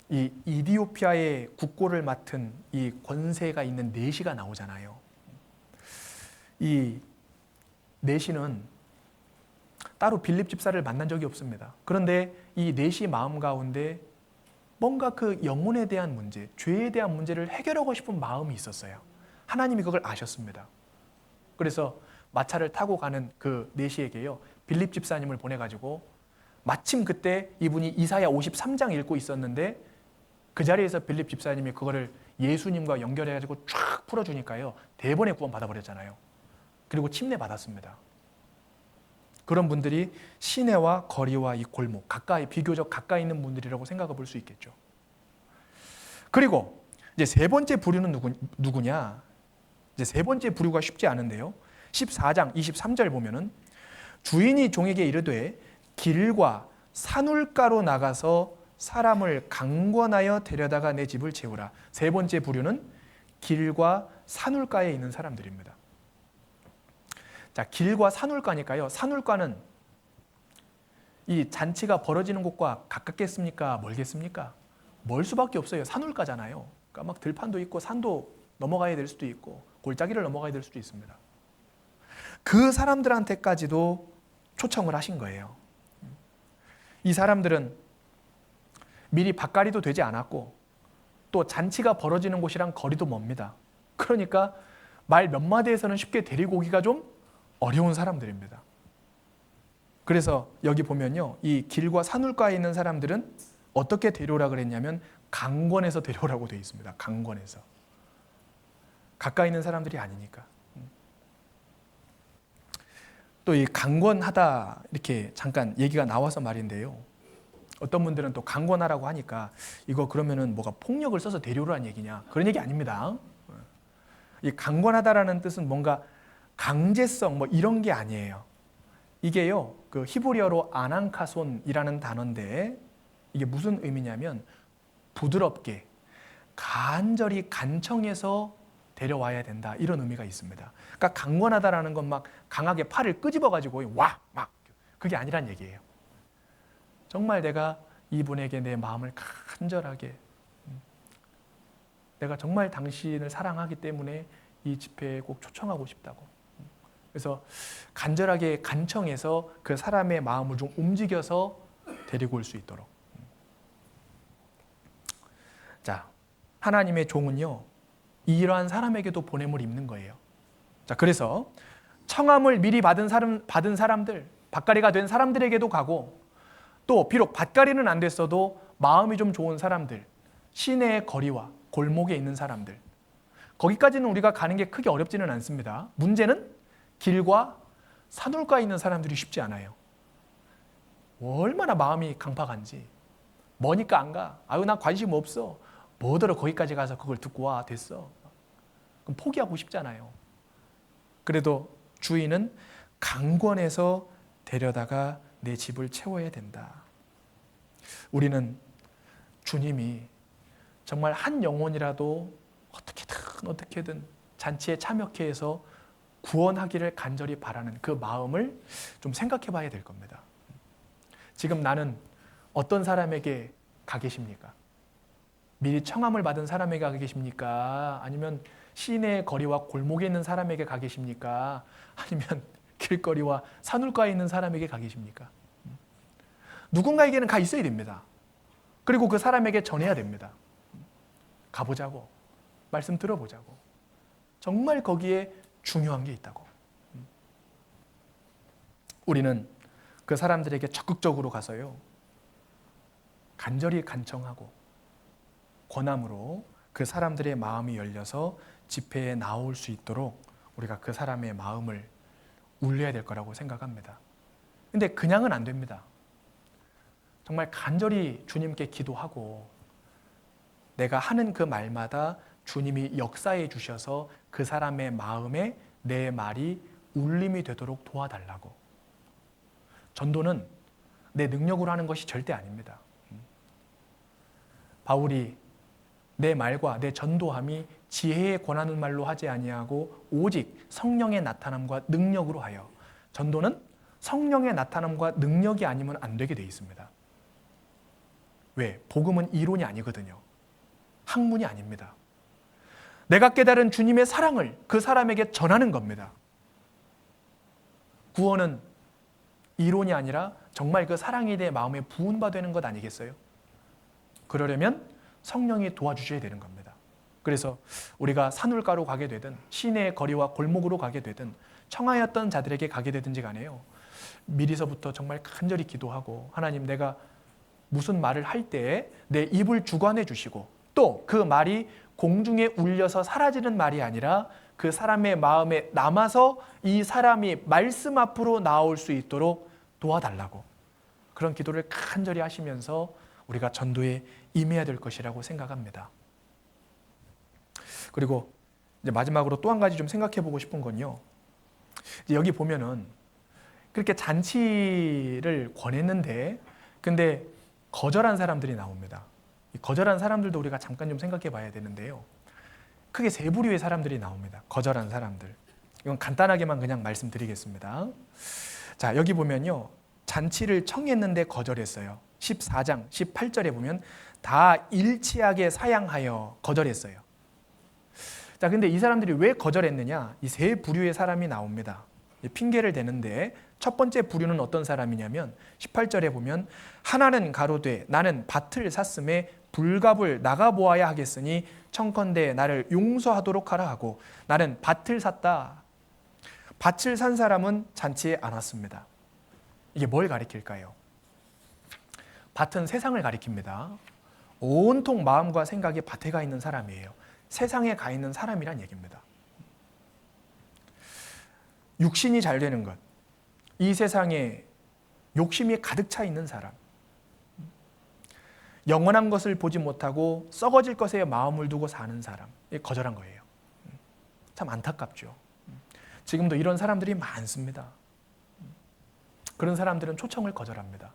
이 이디오피아의 국고를 맡은 이 권세가 있는 네시가 나오잖아요. 이 네시는 따로 빌립 집사를 만난 적이 없습니다. 그런데 이 네시 마음 가운데 뭔가 그 영혼에 대한 문제, 죄에 대한 문제를 해결하고 싶은 마음이 있었어요. 하나님이 그걸 아셨습니다. 그래서 마차를 타고 가는 그 네시에게요, 빌립 집사님을 보내가지고 마침 그때 이분이 이사야 53장 읽고 있었는데 그 자리에서 빌립 집사님이 그거를 예수님과 연결해가지고 쫙 풀어주니까요, 대번에 구원 받아버렸잖아요. 그리고 침례 받았습니다. 그런 분들이 시내와 거리와 이 골목, 비교적 가까이 있는 분들이라고 생각해 볼 수 있겠죠. 그리고 이제 세 번째 부류는 누구냐? 이제 세 번째 부류가 쉽지 않은데요. 14장 23절 보면은 주인이 종에게 이르되 길과 산울가로 나가서 사람을 강권하여 데려다가 내 집을 채우라. 세 번째 부류는 길과 산울가에 있는 사람들입니다. 자, 길과 산울가니까요. 산울가는 이 잔치가 벌어지는 곳과 가깝겠습니까? 멀겠습니까? 멀 수밖에 없어요. 산울가잖아요. 그러니까 막 들판도 있고 산도 넘어가야 될 수도 있고 골짜기를 넘어가야 될 수도 있습니다. 그 사람들한테까지도 초청을 하신 거예요. 이 사람들은 미리 밭갈이도 되지 않았고 또 잔치가 벌어지는 곳이랑 거리도 멉니다. 그러니까 말 몇 마디에서는 쉽게 데리고 오기가 좀 어려운 사람들입니다. 그래서 여기 보면요, 이 길과 산울가에 있는 사람들은 어떻게 데려오라 그랬냐면 강권해서 데려오라고 되어 있습니다. 강권해서. 가까이 있는 사람들이 아니니까. 또 이 강권하다 이렇게 잠깐 얘기가 나와서 말인데요. 어떤 분들은 또 강권하라고 하니까 이거 그러면은 뭐가 폭력을 써서 데려오라는 얘기냐? 그런 얘기 아닙니다. 이 강권하다라는 뜻은 뭔가 강제성 뭐 이런 게 아니에요. 이게요, 그 히브리어로 아난카손이라는 단어인데 이게 무슨 의미냐면 부드럽게 간절히 간청해서 데려와야 된다, 이런 의미가 있습니다. 그러니까 강권하다라는 건 막 강하게 팔을 끄집어 가지고 와 막 그게 아니란 얘기예요. 정말 내가 이분에게 내 마음을 간절하게, 내가 정말 당신을 사랑하기 때문에 이 집회에 꼭 초청하고 싶다고. 그래서 간절하게 간청해서 그 사람의 마음을 좀 움직여서 데리고 올 수 있도록. 자, 하나님의 종은요, 이러한 사람에게도 보냄을 입는 거예요. 자, 그래서 청함을 미리 받은 사람들, 밭갈이가 된 사람들에게도 가고, 또 비록 밭갈이는 안 됐어도 마음이 좀 좋은 사람들, 시내의 거리와 골목에 있는 사람들, 거기까지는 우리가 가는 게 크게 어렵지는 않습니다. 문제는 길과 산울가에 있는 사람들이 쉽지 않아요. 얼마나 마음이 강팍한지. 머니까 안 가. 아유, 나 관심 없어. 뭐더러 거기까지 가서 그걸 듣고 와, 됐어. 그럼 포기하고 싶잖아요. 그래도 주인은 강권해서 데려다가 내 집을 채워야 된다. 우리는 주님이 정말 한 영혼이라도 어떻게든 잔치에 참여케 해서 구원하기를 간절히 바라는 그 마음을 좀 생각해 봐야 될 겁니다. 지금 나는 어떤 사람에게 가 계십니까? 미리 청함을 받은 사람에게 가 계십니까? 아니면 시내 거리와 골목에 있는 사람에게 가 계십니까? 아니면 길거리와 산울가에 있는 사람에게 가 계십니까? 누군가에게는 가 있어야 됩니다. 그리고 그 사람에게 전해야 됩니다. 가보자고, 말씀 들어보자고. 정말 거기에 중요한 게 있다고. 우리는 그 사람들에게 적극적으로 가서요, 간절히 간청하고 권함으로 그 사람들의 마음이 열려서 집회에 나올 수 있도록 우리가 그 사람의 마음을 울려야 될 거라고 생각합니다. 근데 그냥은 안 됩니다. 정말 간절히 주님께 기도하고 내가 하는 그 말마다 주님이 역사해 주셔서 그 사람의 마음에 내 말이 울림이 되도록 도와달라고. 전도는 내 능력으로 하는 것이 절대 아닙니다. 바울이 내 말과 내 전도함이 지혜에 권하는 말로 하지 아니하고 오직 성령의 나타남과 능력으로 하여. 전도는 성령의 나타남과 능력이 아니면 안 되게 돼 있습니다. 왜? 복음은 이론이 아니거든요. 학문이 아닙니다. 내가 깨달은 주님의 사랑을 그 사람에게 전하는 겁니다. 구원은 이론이 아니라 정말 그 사랑이 내 마음에 부은바되는 것 아니겠어요? 그러려면 성령이 도와주셔야 되는 겁니다. 그래서 우리가 산울가로 가게 되든 시내의 거리와 골목으로 가게 되든 청하였던 자들에게 가게 되든지 간에요, 미리서부터 정말 간절히 기도하고 하나님, 내가 무슨 말을 할 때에 내 입을 주관해 주시고 또 그 말이 공중에 울려서 사라지는 말이 아니라 그 사람의 마음에 남아서 이 사람이 말씀 앞으로 나올 수 있도록 도와달라고, 그런 기도를 간절히 하시면서 우리가 전도에 임해야 될 것이라고 생각합니다. 그리고 이제 마지막으로 또 한 가지 좀 생각해 보고 싶은 건요, 이제 여기 보면은 그렇게 잔치를 권했는데 근데 거절한 사람들이 나옵니다. 이 거절한 사람들도 우리가 잠깐 좀 생각해 봐야 되는데요, 크게 세 부류의 사람들이 나옵니다. 거절한 사람들. 이건 간단하게만 그냥 말씀드리겠습니다. 자, 여기 보면요, 잔치를 청했는데 거절했어요. 14장 18절에 보면 다 일치하게 사양하여 거절했어요. 자, 근데 이 사람들이 왜 거절했느냐? 이 세 부류의 사람이 나옵니다. 핑계를 대는데 첫 번째 부류는 어떤 사람이냐면 18절에 보면 하나는 가로되 나는 밭을 샀음에 불갑을 나가보아야 하겠으니 청컨대 나를 용서하도록 하라 하고, 나는 밭을 샀다. 밭을 산 사람은 잔치에 안 왔습니다. 이게 뭘 가리킬까요? 밭은 세상을 가리킵니다. 온통 마음과 생각이 밭에 가 있는 사람이에요. 세상에 가 있는 사람이란 얘기입니다. 육신이 잘 되는 것, 이 세상에 욕심이 가득 차 있는 사람, 영원한 것을 보지 못하고 썩어질 것에 마음을 두고 사는 사람, 거절한 거예요. 참 안타깝죠. 지금도 이런 사람들이 많습니다. 그런 사람들은 초청을 거절합니다.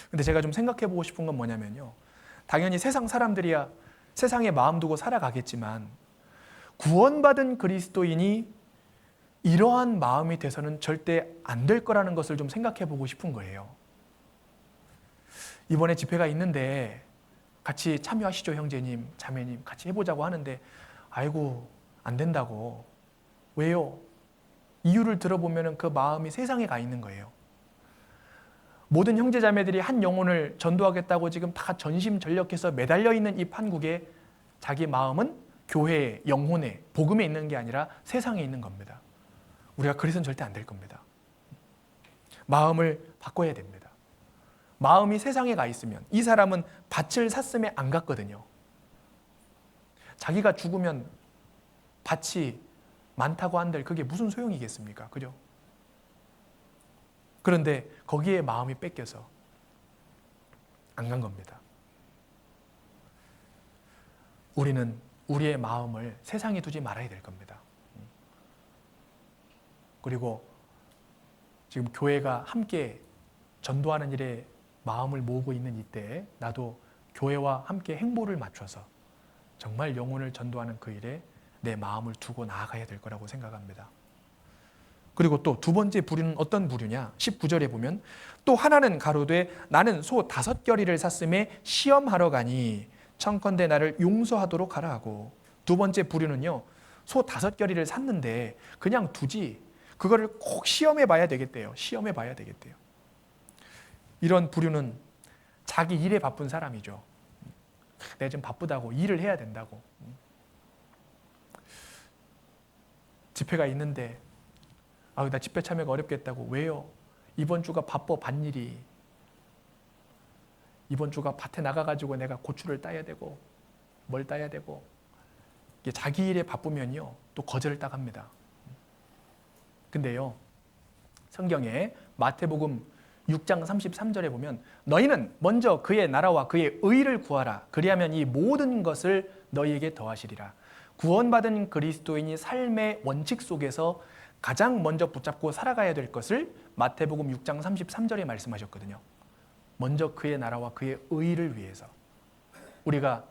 근데 제가 좀 생각해 보고 싶은 건 뭐냐면요, 당연히 세상 사람들이야 세상에 마음 두고 살아가겠지만 구원받은 그리스도인이 이러한 마음이 돼서는 절대 안 될 거라는 것을 좀 생각해 보고 싶은 거예요. 이번에 집회가 있는데 같이 참여하시죠, 형제님, 자매님, 같이 해보자고 하는데 아이고 안 된다고. 왜요? 이유를 들어보면 그 마음이 세상에 가 있는 거예요. 모든 형제 자매들이 한 영혼을 전도하겠다고 지금 다 전심전력해서 매달려 있는 이 판국에 자기 마음은 교회에, 영혼에, 복음에 있는 게 아니라 세상에 있는 겁니다. 우리가 그래서는 절대 안 될 겁니다. 마음을 바꿔야 됩니다. 마음이 세상에 가 있으면 이 사람은 밭을 샀음에 안 갔거든요. 자기가 죽으면 밭이 많다고 한들 그게 무슨 소용이겠습니까? 그죠? 그런데 거기에 마음이 뺏겨서 안 간 겁니다. 우리는 우리의 마음을 세상에 두지 말아야 될 겁니다. 그리고 지금 교회가 함께 전도하는 일에 마음을 모으고 있는 이때에 나도 교회와 함께 행보를 맞춰서 정말 영혼을 전도하는 그 일에 내 마음을 두고 나아가야 될 거라고 생각합니다. 그리고 또 두 번째 부류는 어떤 부류냐? 19절에 보면 또 하나는 가로되 나는 소 5겨리를 샀음에 시험하러 가니 청컨대 나를 용서하도록 하라 하고, 두 번째 부류는요, 소 5겨리를 샀는데 그냥 두지, 그거를 꼭 시험해 봐야 되겠대요. 시험해 봐야 되겠대요. 이런 부류는 자기 일에 바쁜 사람이죠. 내가 좀 바쁘다고, 일을 해야 된다고. 집회가 있는데 나 집회 참여가 어렵겠다고. 왜요? 이번 주가 바빠, 밭일이. 이번 주가 밭에 나가가지고 내가 고추를 따야 되고 뭘 따야 되고. 이게 자기 일에 바쁘면요 또 거절을 따갑니다. 근데요 성경에 마태복음 6장 33절에 보면 너희는 먼저 그의 나라와 그의 의를 구하라. 그리하면 이 모든 것을 너희에게 더하시리라. 구원받은 그리스도인이 삶의 원칙 속에서 가장 먼저 붙잡고 살아가야 될 것을 마태복음 6장 33절에 말씀하셨거든요. 먼저 그의 나라와 그의 의를 위해서. 우리가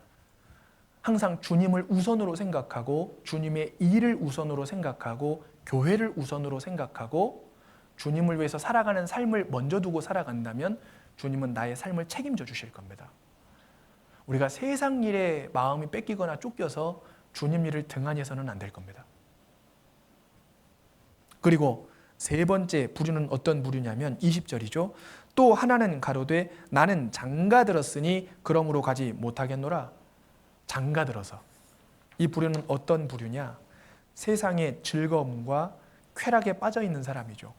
항상 주님을 우선으로 생각하고 주님의 일을 우선으로 생각하고 교회를 우선으로 생각하고 주님을 위해서 살아가는 삶을 먼저 두고 살아간다면 주님은 나의 삶을 책임져 주실 겁니다. 우리가 세상 일에 마음이 뺏기거나 쫓겨서 주님 일을 등한해서는 안 될 겁니다. 그리고 세 번째 부류는 어떤 부류냐면 20절이죠. 또 하나는 가로되 나는 장가들었으니 그러므로 가지 못하겠노라. 장가들어서. 이 부류는 어떤 부류냐? 세상의 즐거움과 쾌락에 빠져 있는 사람이죠.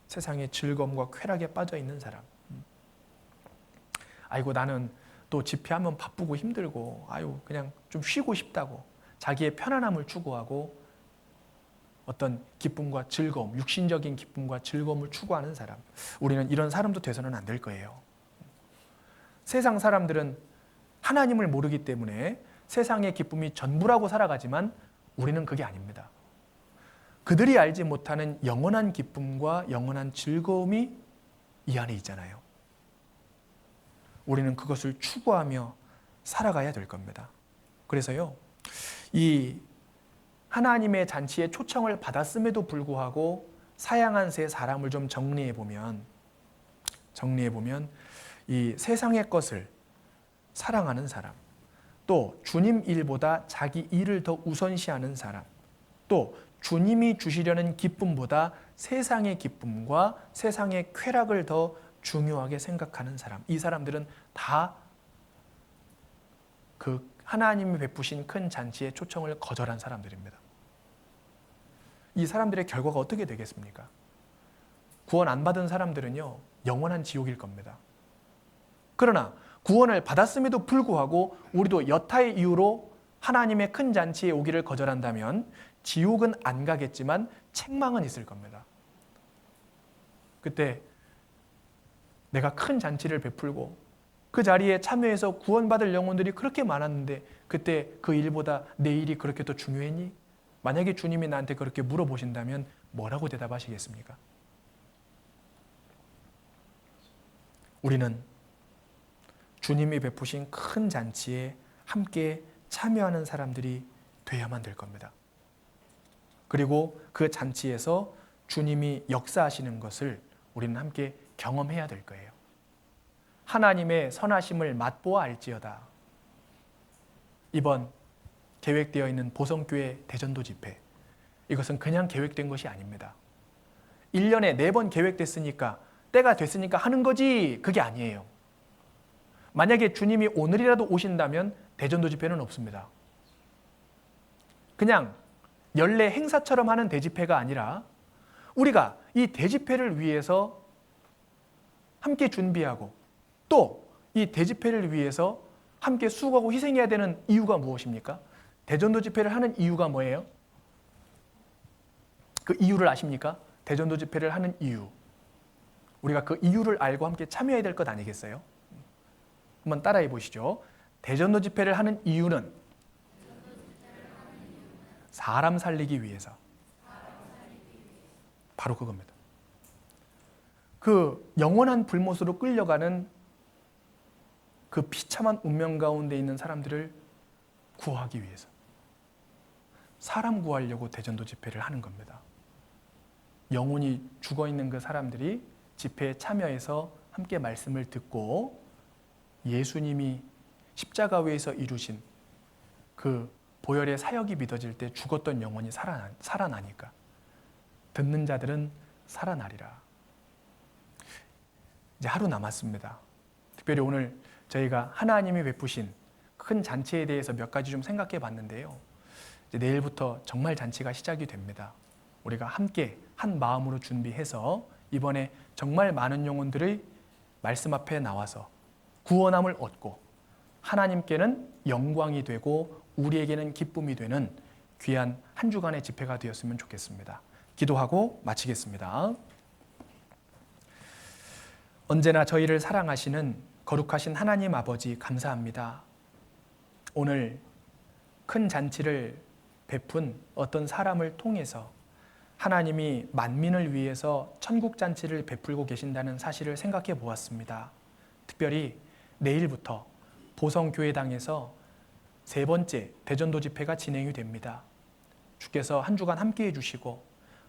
세상의 즐거움과 쾌락에 빠져 있는 사람. 아이고 나는 또 집회하면 바쁘고 힘들고 그냥 좀 쉬고 싶다고 자기의 편안함을 추구하고 어떤 기쁨과 즐거움, 육신적인 기쁨과 즐거움을 추구하는 사람. 우리는 이런 사람도 돼서는 안 될 거예요. 세상 사람들은 하나님을 모르기 때문에 세상의 기쁨이 전부라고 살아가지만 우리는 그게 아닙니다. 그들이 알지 못하는 영원한 기쁨과 영원한 즐거움이 이 안에 있잖아요. 우리는 그것을 추구하며 살아가야 될 겁니다. 그래서요, 이 하나님의 잔치에 초청을 받았음에도 불구하고 사양한 세 사람을 좀 정리해 보면 이 세상의 것을 사랑하는 사람, 또 주님 일보다 자기 일을 더 우선시하는 사람, 또 주님이 주시려는 기쁨보다 세상의 기쁨과 세상의 쾌락을 더 중요하게 생각하는 사람. 이 사람들은 다 그 하나님이 베푸신 큰 잔치의 초청을 거절한 사람들입니다. 이 사람들의 결과가 어떻게 되겠습니까? 구원 안 받은 사람들은요, 영원한 지옥일 겁니다. 그러나 구원을 받았음에도 불구하고 우리도 여타의 이유로 하나님의 큰 잔치에 오기를 거절한다면 지옥은 안 가겠지만 책망은 있을 겁니다. 그때 내가 큰 잔치를 베풀고 그 자리에 참여해서 구원받을 영혼들이 그렇게 많았는데 그때 그 일보다 내 일이 그렇게 더 중요했니? 만약에 주님이 나한테 그렇게 물어보신다면 뭐라고 대답하시겠습니까? 우리는 주님이 베푸신 큰 잔치에 함께 참여하는 사람들이 돼야만 될 겁니다. 그리고 그 잔치에서 주님이 역사하시는 것을 우리는 함께 경험해야 될 거예요. 하나님의 선하심을 맛보아 알지어다. 이번 계획되어 있는 보성교회 대전도 집회, 이것은 그냥 계획된 것이 아닙니다. 1년에 4번 계획됐으니까 때가 됐으니까 하는 거지, 그게 아니에요. 만약에 주님이 오늘이라도 오신다면 대전도 집회는 없습니다. 그냥 연례 행사처럼 하는 대집회가 아니라 우리가 이 대집회를 위해서 함께 준비하고 또 이 대집회를 위해서 함께 수고하고 희생해야 되는 이유가 무엇입니까? 대전도 집회를 하는 이유가 뭐예요? 그 이유를 아십니까? 대전도 집회를 하는 이유. 우리가 그 이유를 알고 함께 참여해야 될 것 아니겠어요? 한번 따라해 보시죠. 대전도 집회를 하는 이유는 사람 살리기 위해서. 바로 그겁니다. 그 영원한 불못으로 끌려가는 그 비참한 운명 가운데 있는 사람들을 구하기 위해서. 사람 구하려고 대전도 집회를 하는 겁니다. 영혼이 죽어있는 그 사람들이 집회에 참여해서 함께 말씀을 듣고 예수님이 십자가 위에서 이루신 그 보혈의 사역이 믿어질 때 죽었던 영혼이 살아나니까 듣는 자들은 살아나리라. 이제 하루 남았습니다. 특별히 오늘 저희가 하나님이 베푸신 큰 잔치에 대해서 몇 가지 좀 생각해 봤는데요. 이제 내일부터 정말 잔치가 시작이 됩니다. 우리가 함께 한 마음으로 준비해서 이번에 정말 많은 영혼들의 말씀 앞에 나와서 구원함을 얻고 하나님께는 영광이 되고 우리에게는 기쁨이 되는 귀한 한 주간의 집회가 되었으면 좋겠습니다. 기도하고 마치겠습니다. 언제나 저희를 사랑하시는 거룩하신 하나님 아버지 감사합니다. 오늘 큰 잔치를 베푼 어떤 사람을 통해서 하나님이 만민을 위해서 천국 잔치를 베풀고 계신다는 사실을 생각해 보았습니다. 특별히 내일부터 보성교회당에서 3번째 대전도 집회가 진행이 됩니다. 주께서 한 주간 함께해 주시고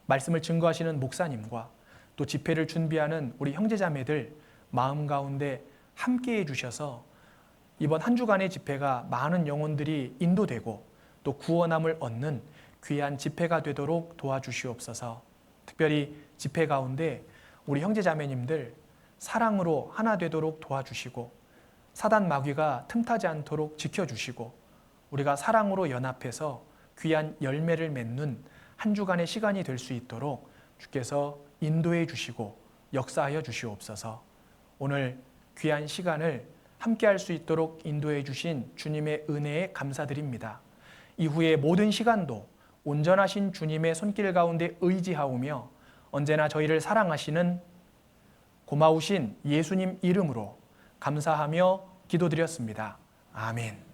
말씀을 증거하시는 목사님과 또 집회를 준비하는 우리 형제자매들 마음 가운데 함께해 주셔서 이번 한 주간의 집회가 많은 영혼들이 인도되고 또 구원함을 얻는 귀한 집회가 되도록 도와주시옵소서. 특별히 집회 가운데 우리 형제자매님들 사랑으로 하나 되도록 도와주시고 사단 마귀가 틈타지 않도록 지켜주시고 우리가 사랑으로 연합해서 귀한 열매를 맺는 한 주간의 시간이 될 수 있도록 주께서 인도해 주시고 역사하여 주시옵소서. 오늘 귀한 시간을 함께 할 수 있도록 인도해 주신 주님의 은혜에 감사드립니다. 이후의 모든 시간도 온전하신 주님의 손길 가운데 의지하오며 언제나 저희를 사랑하시는 고마우신 예수님 이름으로 감사하며 기도드렸습니다. 아멘.